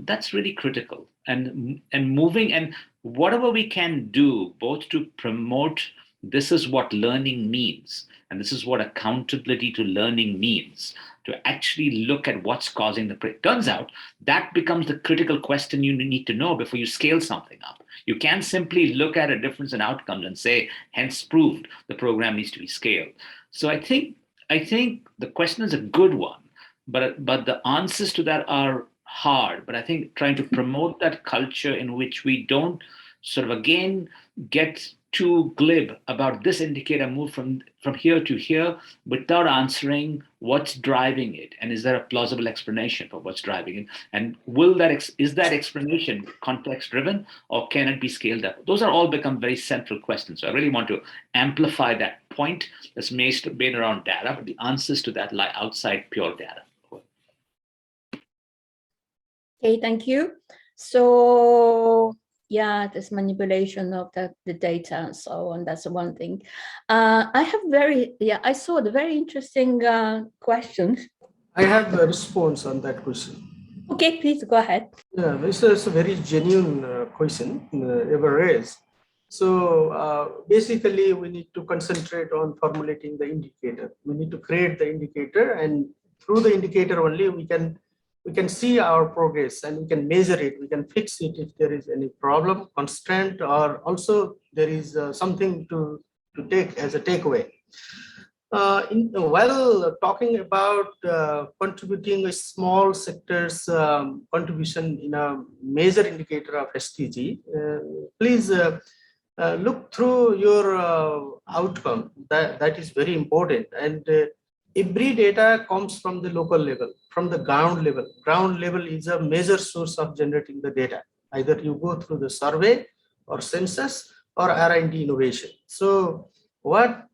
That's really critical. And moving and whatever we can do both to promote this is what learning means, and this is what accountability to learning means, to actually look at what's causing the break. Turns out that becomes the critical question you need to know before you scale something up. You can't simply look at a difference in outcomes and say, hence proved, the program needs to be scaled. So I think the question is a good one, but the answers to that are hard. But I think trying to promote that culture in which we don't sort of again get too glib about this indicator move from here to here without answering what's driving it, and is there a plausible explanation for what's driving it, and is that explanation context driven, or can it be scaled up? Those are all become very central questions. So I really want to amplify that point that's made around data, but the answers to that lie outside pure data. Okay, thank you. So yeah, this manipulation of the data and so on. That's one thing. I saw the very interesting questions. I have a response on that question. Okay, please go ahead. Yeah, this is a very genuine question ever raised. So basically, we need to concentrate on formulating the indicator. We need to create the indicator, and through the indicator only we can see our progress and we can measure it. We can fix it if there is any problem, constraint, or also there is something to take as a takeaway. While talking about contributing a small sector's contribution in a major indicator of SDG, please look through your outcome. That is very important. And every data comes from the local level, from the ground level. Ground level is a major source of generating the data. Either you go through the survey or census or R&D innovation. So what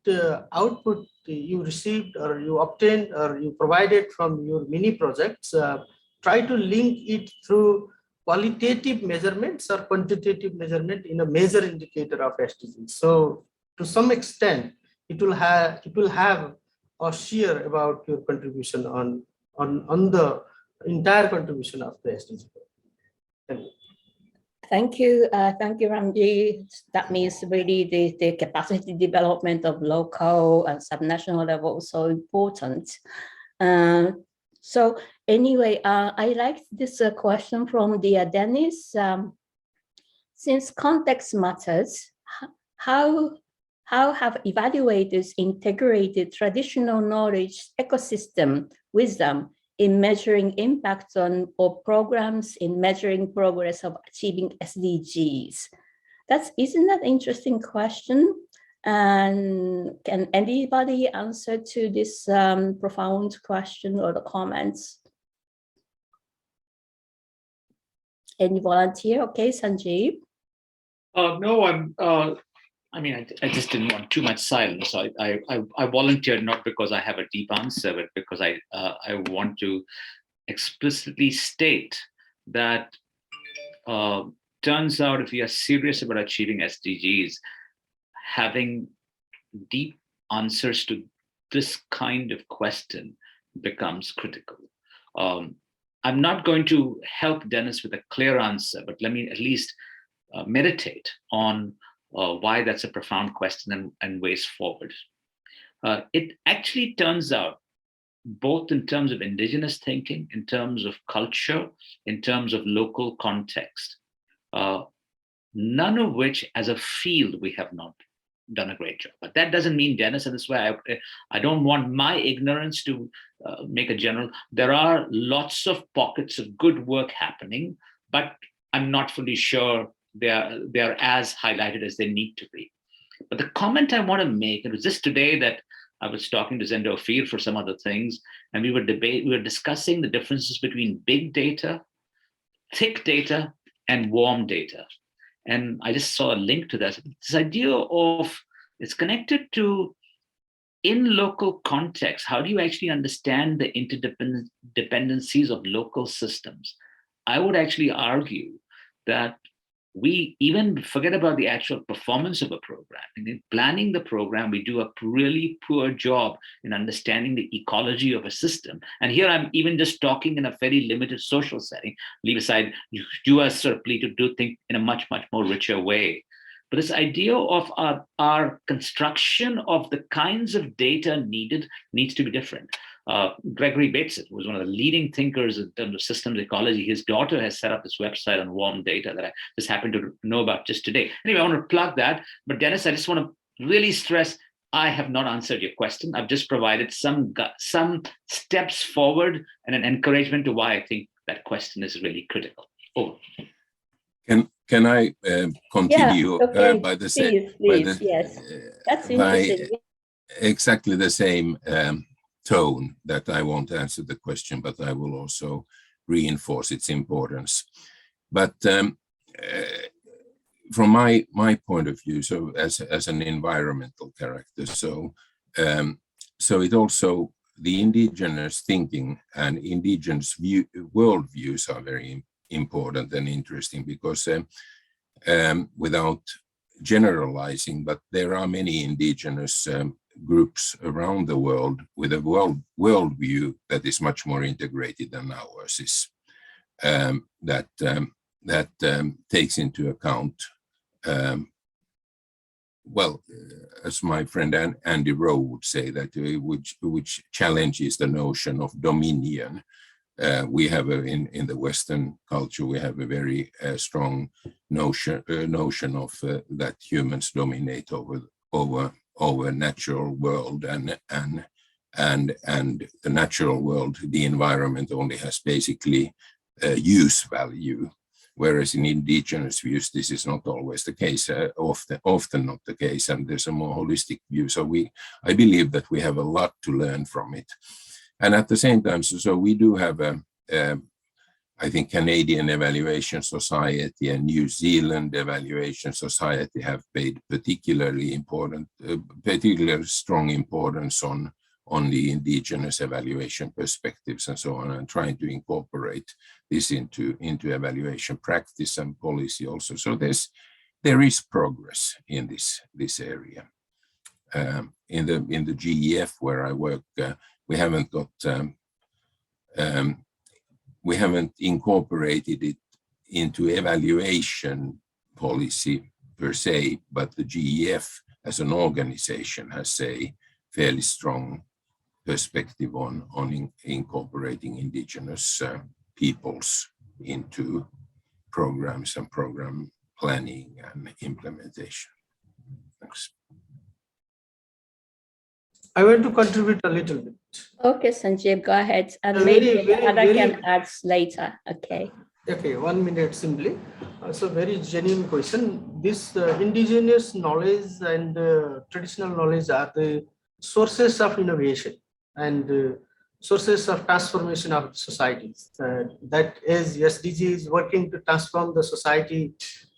output you received or you obtained or you provided from your mini projects, try to link it through qualitative measurements or quantitative measurement in a major indicator of SDGs. So to some extent, it will have a share about your contribution on the entire contribution of the SDG. Thank you. Thank you, Ramji. That means really the capacity development of local and subnational level is so important. So anyway, I like this question from Dennis. Since context matters, how have evaluators integrated traditional knowledge ecosystem wisdom in measuring impact on or programs in measuring progress of achieving SDGs? Isn't that an interesting question? And can anybody answer to this profound question or the comments? Any volunteer? Okay, Sanjeev. No, I just didn't want too much silence. I volunteered not because I have a deep answer, but because I want to explicitly state that turns out if we are serious about achieving SDGs, having deep answers to this kind of question becomes critical. I'm not going to help Dennis with a clear answer, but let me at least meditate on why that's a profound question and ways forward. It actually turns out, both in terms of indigenous thinking, in terms of culture, in terms of local context, none of which as a field we have not done a great job. But that doesn't mean, Dennis, and this is why I don't want my ignorance to make a general. There are lots of pockets of good work happening, but I'm not fully sure they're as highlighted as they need to be. But the comment I want to make, it was just today that I was talking to Zendo Ophir for some other things, and we were discussing the differences between big data, thick data, and warm data. And I just saw a link to that. This idea of, it's connected to, in local context, how do you actually understand the interdependencies of local systems? I would actually argue that we even forget about the actual performance of a program. And in planning the program, we do a really poor job in understanding the ecology of a system. And here I'm even just talking in a very limited social setting. Leave aside, you are sort of free to do things in a much, much more richer way. But this idea of our construction of the kinds of data needed needs to be different. Gregory Bateson was one of the leading thinkers in terms of systems ecology. His daughter has set up this website on warm data that I just happened to know about just today. Anyway, I want to plug that. But Dennis, I just want to really stress, I have not answered your question. I've just provided some steps forward and an encouragement to why I think that question is really critical. Over. Can I continue? Yeah, okay. By the same? Please, yes. That's interesting. Exactly the same tone that I won't answer the question, but I will also reinforce its importance. But from my point of view, so as an environmental character, so it also, the indigenous thinking and indigenous worldviews are very important and interesting, because without generalizing, but there are many indigenous groups around the world with a worldview that is much more integrated than ours is, that takes into account, as my friend Andy Rowe would say, that which challenges the notion of dominion. We have in the Western culture, we have a very strong notion of that humans dominate over natural world, and the natural world, the environment, only has basically use value. Whereas in indigenous views, this is not always the case, often not the case, and there's a more holistic view. So I believe that we have a lot to learn from it. And at the same time, so we do have I think Canadian Evaluation Society and New Zealand Evaluation Society have paid particularly strong importance on the indigenous evaluation perspectives and so on, and trying to incorporate this into evaluation practice and policy also. So there is progress in this area. In the GEF where I work, we haven't incorporated it into evaluation policy per se, but the GEF as an organization has a fairly strong perspective on incorporating indigenous peoples into programs and program planning and implementation. Thanks. I want to contribute a little bit. Okay, Sanjeev, go ahead. And Very, maybe Ada very, can add later. Okay. Okay, 1 minute simply. So very genuine question. This indigenous knowledge and traditional knowledge are the sources of innovation and sources of transformation of societies. That is, SDG is working to transform the society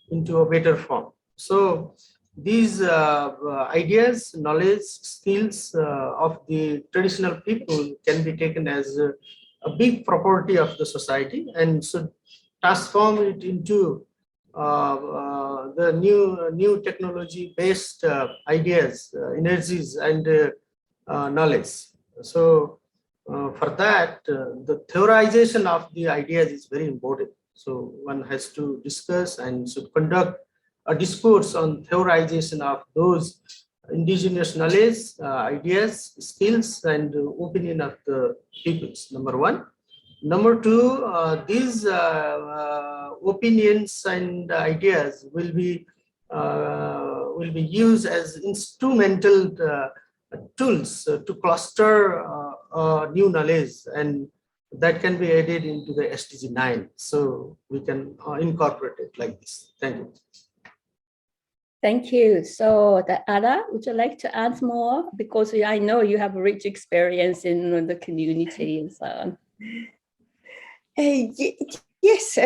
into a better form. So these ideas, knowledge, skills of the traditional people can be taken as a big property of the society and should transform it into the new technology based ideas, energies, and knowledge. So for that, the theorization of the ideas is very important. So one has to discuss and should conduct a discourse on theorization of those indigenous knowledge, ideas, skills, and opinion of the peoples, number one. Number two, these opinions and ideas will be used as instrumental tools to cluster new knowledge, and that can be added into the SDG 9. So we can incorporate it like this. Thank you. Thank you. So, Ada, would you like to add more? Because I know you have a rich experience in the community and so on. Yes,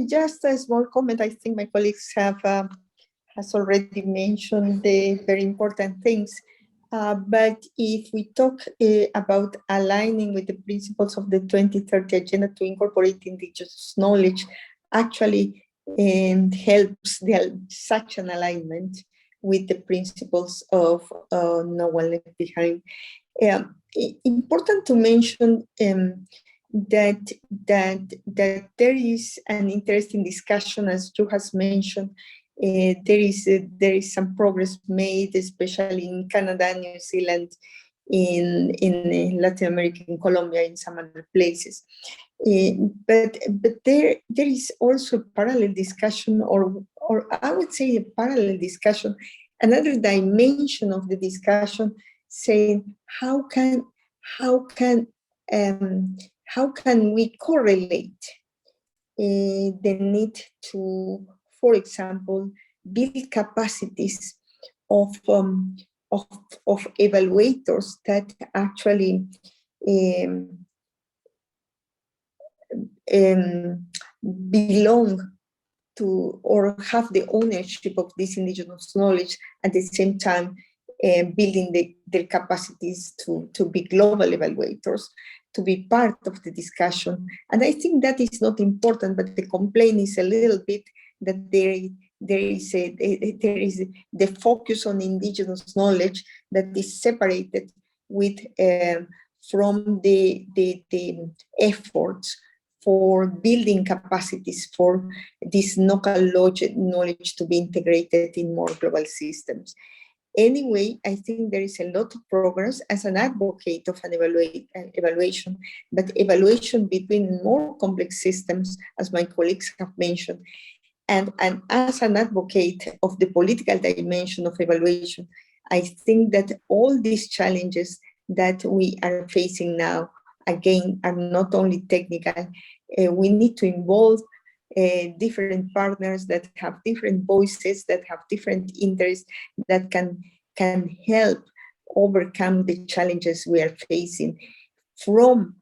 just a small comment. I think my colleagues has already mentioned the very important things. But if we talk about aligning with the principles of the 2030 agenda to incorporate indigenous knowledge, actually helps such an alignment with the principles of no one left behind. Important to mention that there is an interesting discussion, as Drew has mentioned. There is some progress made, especially in Canada, New Zealand, in Latin America, in Colombia, in some other places. But there is also a parallel discussion, or I would say a parallel discussion, another dimension of the discussion, saying how can we correlate the need to, for example, build capacities of evaluators that actually belong to or have the ownership of this indigenous knowledge, at the same time building their capacities to be global evaluators, to be part of the discussion. And I think that is not important, but the complaint is a little bit that there is the focus on indigenous knowledge that is separated with from the efforts for building capacities for this local knowledge to be integrated in more global systems. Anyway, I think there is a lot of progress as an advocate of an evaluation, but evaluation between more complex systems, as my colleagues have mentioned, and as an advocate of the political dimension of evaluation, I think that all these challenges that we are facing now, again, are not only technical. We need to involve different partners that have different voices, that have different interests, that can help overcome the challenges we are facing, from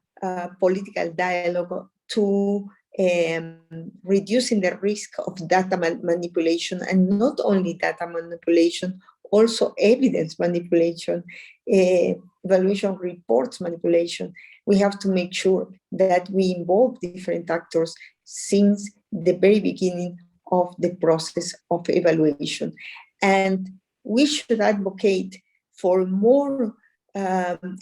political dialogue to reducing the risk of data manipulation, and not only data manipulation, also evidence manipulation, evaluation reports manipulation. We have to make sure that we involve different actors since the very beginning of the process of evaluation. And we should advocate for more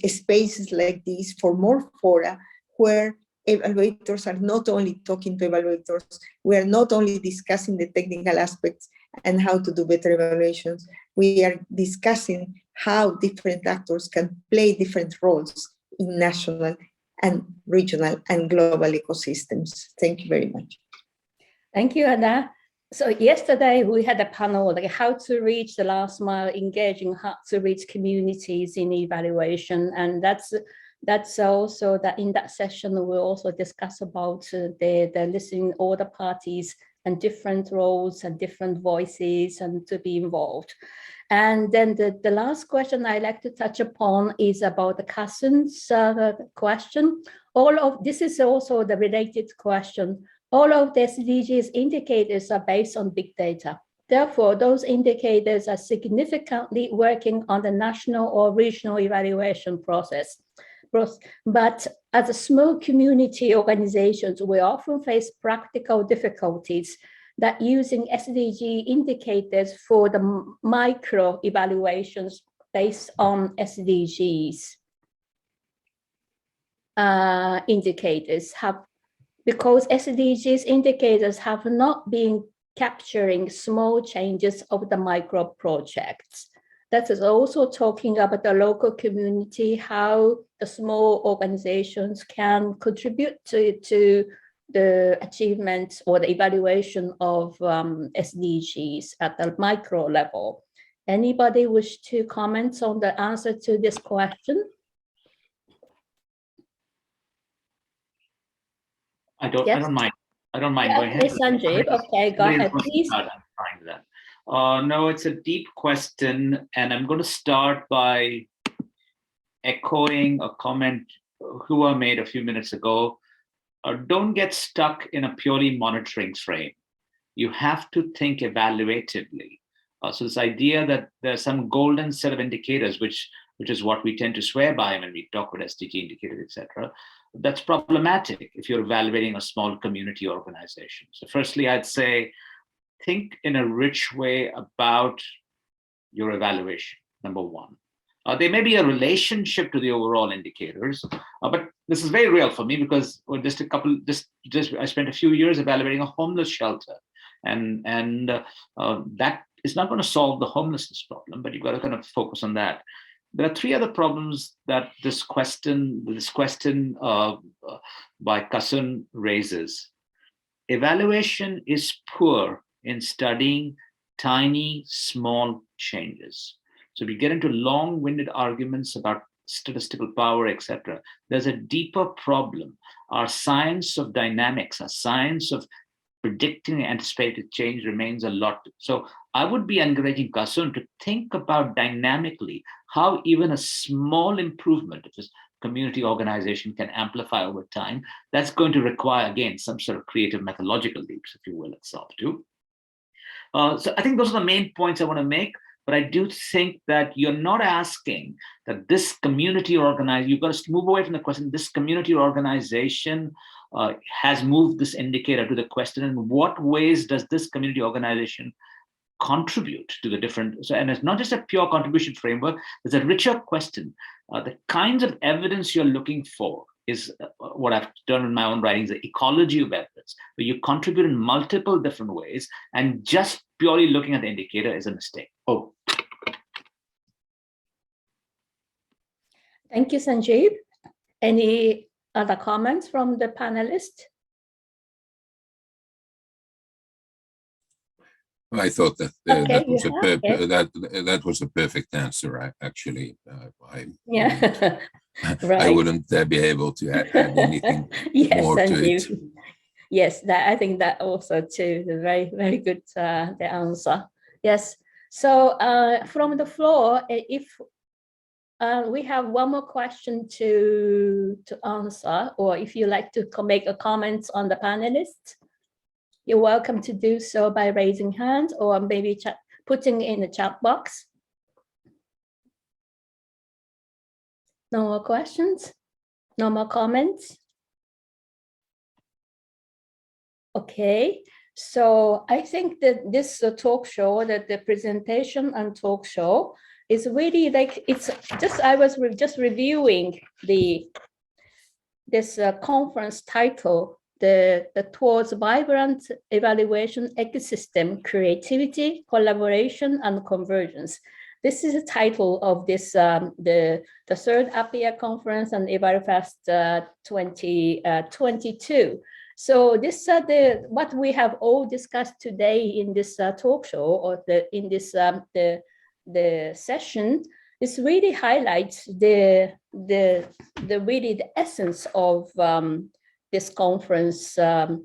spaces like this, for more fora where evaluators are not only talking to evaluators, we are not only discussing the technical aspects and how to do better evaluations, we are discussing how different actors can play different roles in national and regional and global ecosystems. Thank you very much. Thank you, Anna. So yesterday we had a panel, like how to reach the last mile, engaging how to reach communities in evaluation. And that's also that in that session, we'll also discuss about the listening all the parties and different roles and different voices and to be involved. And then the last question I like to touch upon is about the Kassun's question. All of this is also the related question. All of the SDGs indicators are based on big data. Therefore, those indicators are significantly working on the national or regional evaluation process. But as a small community organizations, we often face practical difficulties that using SDG indicators for the micro evaluations based on SDGs indicators because SDGs indicators have not been capturing small changes of the micro projects. That is also talking about the local community, how the small organizations can contribute to the achievement or the evaluation of SDGs at the micro level. Anybody wish to comment on the answer to this question? I don't mind. I don't mind going ahead. Yes, Anjeev. Okay, go ahead, please. No, it's a deep question, and I'm going to start by echoing a comment Hua made a few minutes ago. Don't get stuck in a purely monitoring frame. You have to think evaluatively. So this idea that there's some golden set of indicators, which is what we tend to swear by when we talk about SDG indicators, etc., that's problematic if you're evaluating a small community organization. So firstly, I'd say, think in a rich way about your evaluation, number one. There may be a relationship to the overall indicators, but this is very real for me because I spent a few years evaluating a homeless shelter, and that is not going to solve the homelessness problem, but you've got to kind of focus on that. There are three other problems that this question by Kassun raises. Evaluation is poor in studying tiny, small changes. So we get into long-winded arguments about statistical power, etc. There's a deeper problem. Our science of dynamics, our science of predicting anticipated change remains a lot. So I would be encouraging Kassun to think about dynamically how even a small improvement of this community organization can amplify over time. That's going to require, again, some sort of creative methodological leaps, if you will, at SOLVE2. So I think those are the main points I want to make. But I do think that you're not asking that this community organization, you've got to move away from the question, this community organization has moved this indicator to the question, in what ways does this community organization contribute to the different, so, and it's not just a pure contribution framework, there's a richer question. The kinds of evidence you're looking for is what I've done in my own writings, the ecology of evidence, where you contribute in multiple different ways, and just purely looking at the indicator is a mistake. Oh. Thank you, Sanjeev. Any other comments from the panelists? I thought that Okay, that was a perfect answer. Actually, yeah, I wouldn't be able to add anything yes, more to it. Yes, I think that also too. Very, very good the answer. Yes. So from the floor, if we have one more question to answer, or if you like to make a comment on the panelists, you're welcome to do so by raising hands or maybe putting in the chat box. No more questions? No more comments? Okay, so I think that this talk show, that the presentation and talk show is really like, it's just, I was just reviewing this conference title, the Towards Vibrant Evaluation Ecosystem, Creativity, Collaboration, and Convergence. This is the title of this, the third APIA conference and EvaluFest 2022. So this what we have all discussed today in this talk show, or in this the session, is really highlights the really the essence of this conference. The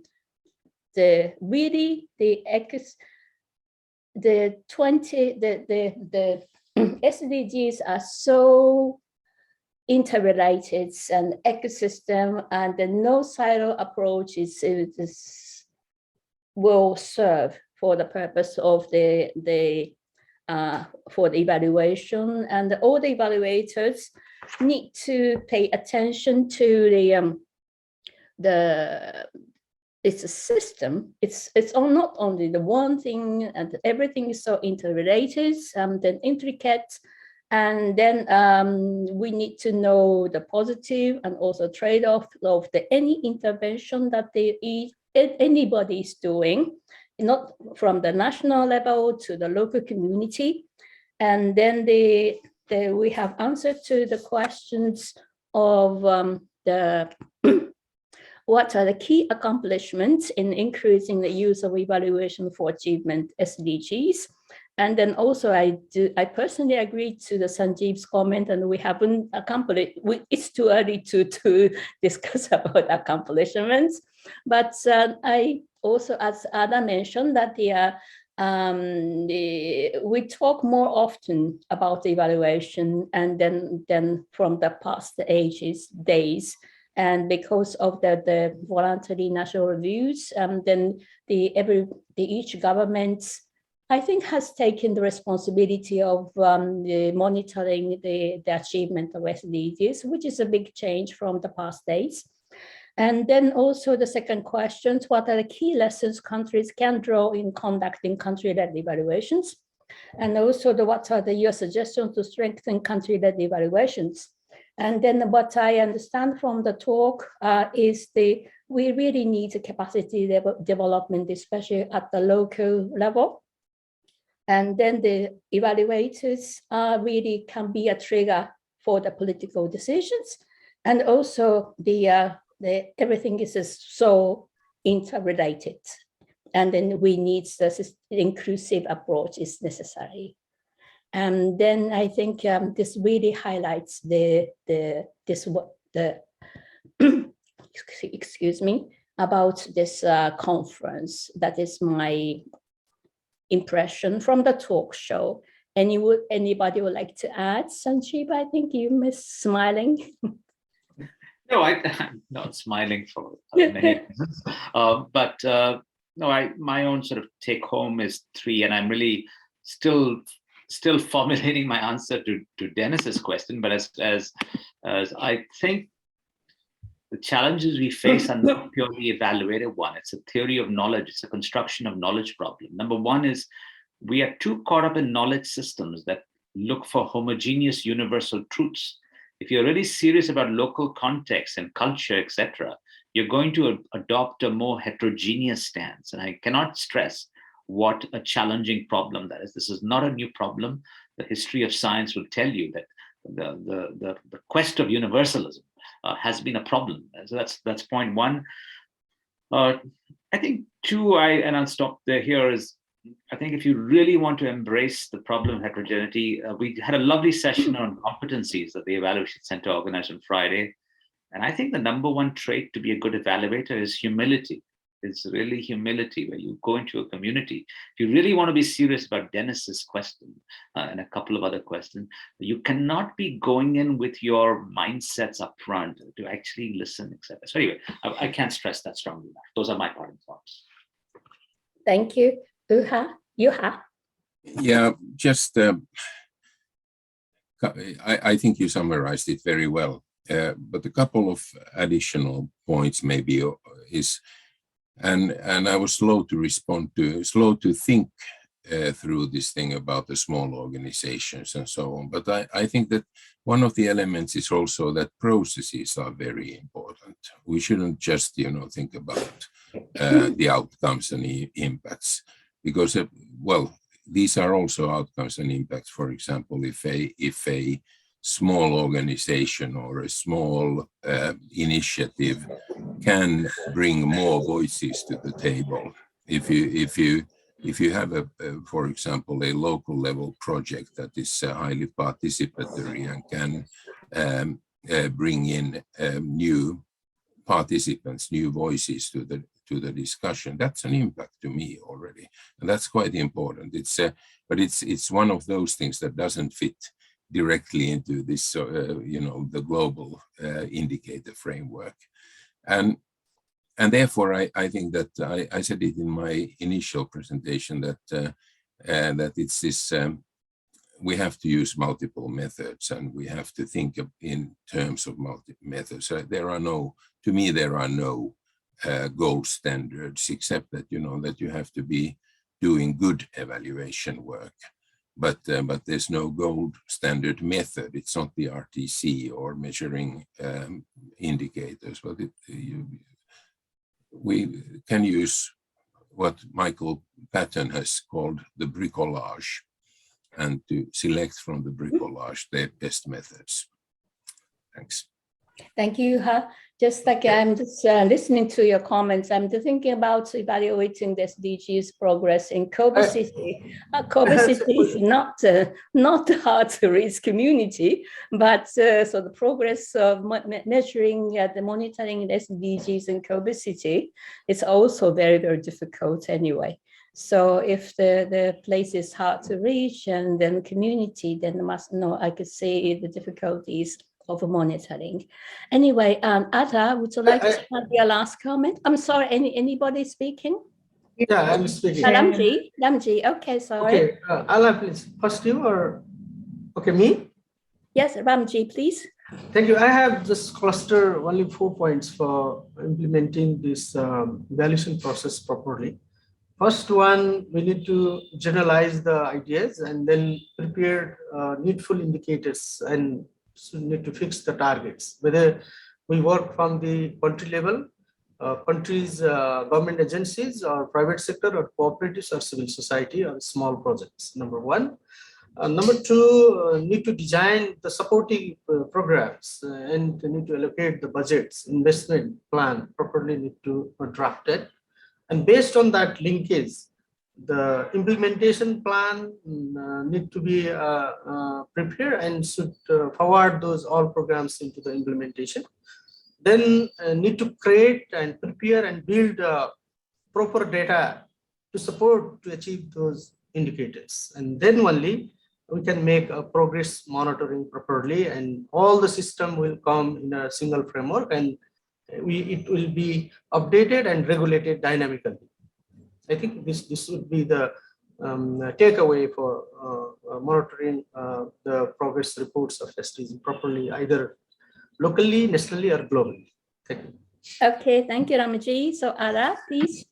SDGs are so interrelated, and ecosystem and the no silo approach will serve for the purpose of for the evaluation, and all the evaluators need to pay attention to it's a system. It's not only the one thing, and everything is so interrelated and then intricate. And then we need to know the positive and also trade-off of any intervention that anybody is doing, not from the national level to the local community. And then we have answered to the questions of what are the key accomplishments in increasing the use of evaluation for achievement SDGs. And then also I personally agree to the Sanjeev's comment, and we haven't accomplished, it's too early to discuss about accomplishments. But I also, as Ada mentioned, that we talk more often about the evaluation, and then from the past days. And because of the voluntary national reviews, then each government, I think, has taken the responsibility of monitoring the achievement of SDGs, which is a big change from the past days. And then also the second question, what are the key lessons countries can draw in conducting country-led evaluations? And also what are your suggestions to strengthen country-led evaluations? And then what I understand from the talk is we really need a capacity development, especially at the local level. And then the evaluators really can be a trigger for the political decisions. And also everything is so interrelated. And then we need the inclusive approach is necessary. And then I think this really highlights excuse me, about this conference. That is my impression from the talk show. Anybody would like to add? Sanjeev, I think you miss smiling. No, I'm not smiling for many reasons. But my own sort of take home is 3, and I'm really still formulating my answer to Dennis's question. But as I think the challenges we face are not purely evaluative one. It's a theory of knowledge. It's a construction of knowledge problem. Number one is we are too caught up in knowledge systems that look for homogeneous universal truths. If you're really serious about local context and culture, etc., you're going to adopt a more heterogeneous stance. And I cannot stress what a challenging problem that is. This is not a new problem. The history of science will tell you that the quest of universalism has been a problem. So that's point one. I think two, and I'll stop there here, is I think if you really want to embrace the problem of heterogeneity, we had a lovely session on competencies that the Evaluation Center organized on Friday. And I think the number one trait to be a good evaluator is humility. It's really humility, where you go into a community. If you really want to be serious about Dennis's question and a couple of other questions, you cannot be going in with your mindsets up front to actually listen, etc. So anyway, I can't stress that strongly enough. Those are my parting thoughts. Thank you. Juha? Yeah, just I think you summarized it very well. But a couple of additional points maybe is, and I was slow to think through this thing about the small organizations and so on. But I think that one of the elements is also that processes are very important. We shouldn't just, think about the outcomes and impacts, because, well, these are also outcomes and impacts. For example, if a small organization or a small initiative can bring more voices to the table. If you have for example, a local level project that is highly participatory and can bring in new participants, new voices to the discussion, that's an impact to me already, and that's quite important. But it's one of those things that doesn't fit directly into this, the global indicator framework. And therefore, I think that I said it in my initial presentation that it's this, we have to use multiple methods, and we have to think in terms of multiple methods. So there are no gold standards, except that, that you have to be doing good evaluation work. But there's no gold standard method. It's not the RTC or measuring indicators, but we can use what Michael Patton has called the bricolage, and to select from the bricolage the best methods. Thanks. Thank you, Juha. Just like I'm just listening to your comments, I'm just thinking about evaluating the SDGs progress in Kobe City. Kobe City is not the hard-to-reach community, but so the progress of measuring the monitoring the SDGs in Kobe City is also very, very difficult anyway. So if the place is hard to reach and then community, then I could see the difficulties of monitoring. Anyway, Ada, would you like to have your last comment? I'm sorry, anybody speaking? Yeah, I'm speaking. Lamji, okay, sorry. Okay, Ala, please. First you or, okay, me? Yes, Ramji, please. Thank you. I have just cluster only 4 points for implementing this evaluation process properly. First one, we need to generalize the ideas and then prepare needful indicators, and need to fix the targets. Whether we work from the country level, countries, government agencies, or private sector, or cooperatives, or civil society, or small projects. Number one. Number two, need to design the supporting programs and need to allocate the budgets, investment plan properly need to draft it. And based on that linkage, the implementation plan need to be prepared and should forward those all programs into the implementation. Then need to create and prepare and build proper data to support to achieve those indicators. And then only we can make a progress monitoring properly, and all the system will come in a single framework, and it will be updated and regulated dynamically. I think this would be the takeaway for monitoring the progress reports of SDGs properly, either locally, nationally, or globally. Thank you. Okay, thank you, Ramji. So Ada, please.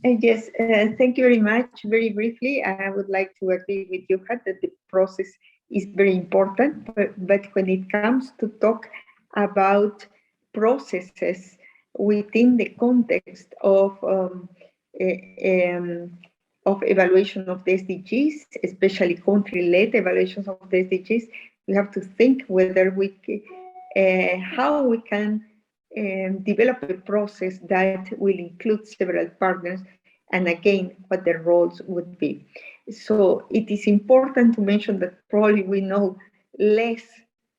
Yes, thank you very much. Very briefly, I would like to agree with you, Had, that the process is very important. But when it comes to talk about processes within the context eh, um, of evaluation of the SDGs, especially country-led evaluations of the SDGs, we have to think whether how we can develop a process that will include several partners, and again, what their roles would be. So it is important to mention that probably we know less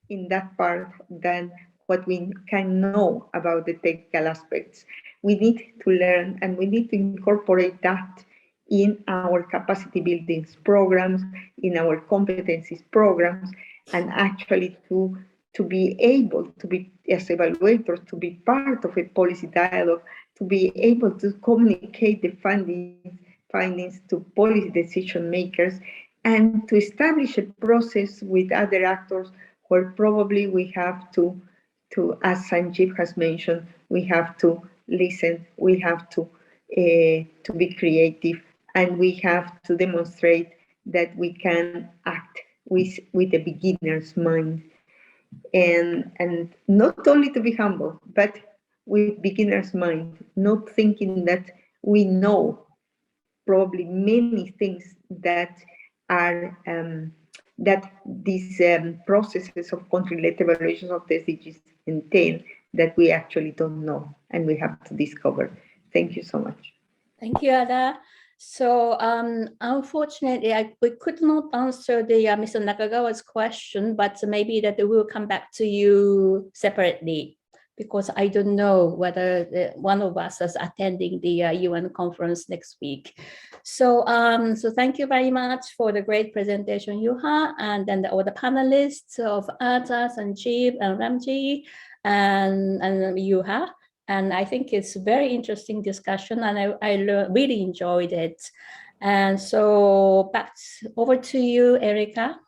in that part than what we can know about the technical aspects. We need to learn and we need to incorporate that in our capacity building programs, in our competencies programs, and actually to be able to be, as evaluators, to be part of a policy dialogue, to be able to communicate the findings to policy decision makers, and to establish a process with other actors where probably we have as Sanjeev has mentioned, we have to listen, we have to be creative, and we have to demonstrate that we can act with a beginner's mind, and not only to be humble, but with beginner's mind, not thinking that we know probably many things that are that these processes of country-led evaluations of the SDGs entail that we actually don't know and we have to discover. Thank you so much. Thank you, Ada. So unfortunately, we could not answer the Mr. Nakagawa's question, but maybe that we will come back to you separately, because I don't know whether one of us is attending the UN conference next week. So so thank you very much for the great presentation, Yuha, and then all the panelists of Ada, Sanjeev, and Ramji, and Yuha. And I think it's a very interesting discussion, and I really enjoyed it. And so back over to you, Erica.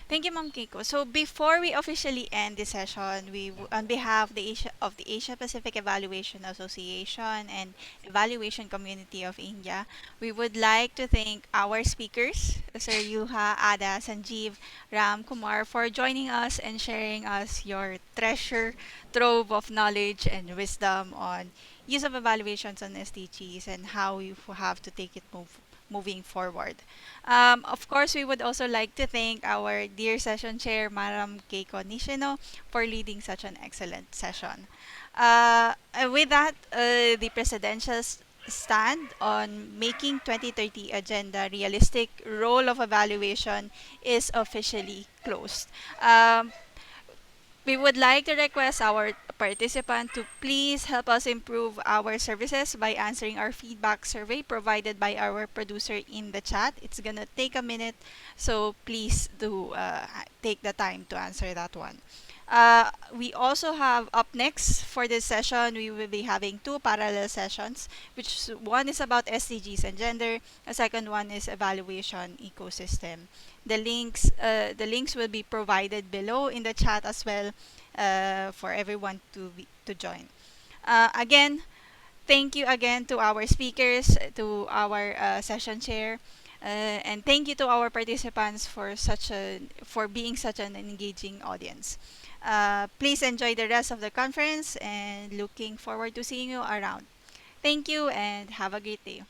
Thank you, Ma'am Kiko. So before we officially end the session, on behalf of the Asia Pacific Evaluation Association and Evaluation Community of India, we would like to thank our speakers, Sir Yuha, Ada, Sanjeev, Ram, Kumar, for joining us and sharing us your treasure trove of knowledge and wisdom on use of evaluations on SDGs and how you have to take it moving forward. Of course, we would also like to thank our dear session chair, Madam Keiko Nishino, for leading such an excellent session. With that, the presidential stand on making 2030 agenda realistic role of evaluation is officially closed. We would like to request our participant to please help us improve our services by answering our feedback survey provided by our producer in the chat. It's gonna take a minute, so please do take the time to answer that one. We also have up next for this session, we will be having two parallel sessions, which one is about SDGs and gender, a second one is evaluation ecosystem. The links will be provided below in the chat as well for everyone to join. Again, thank you again to our speakers, to our session chair, and thank you to our participants for being such an engaging audience. Please enjoy the rest of the conference and looking forward to seeing you around. Thank you and have a great day.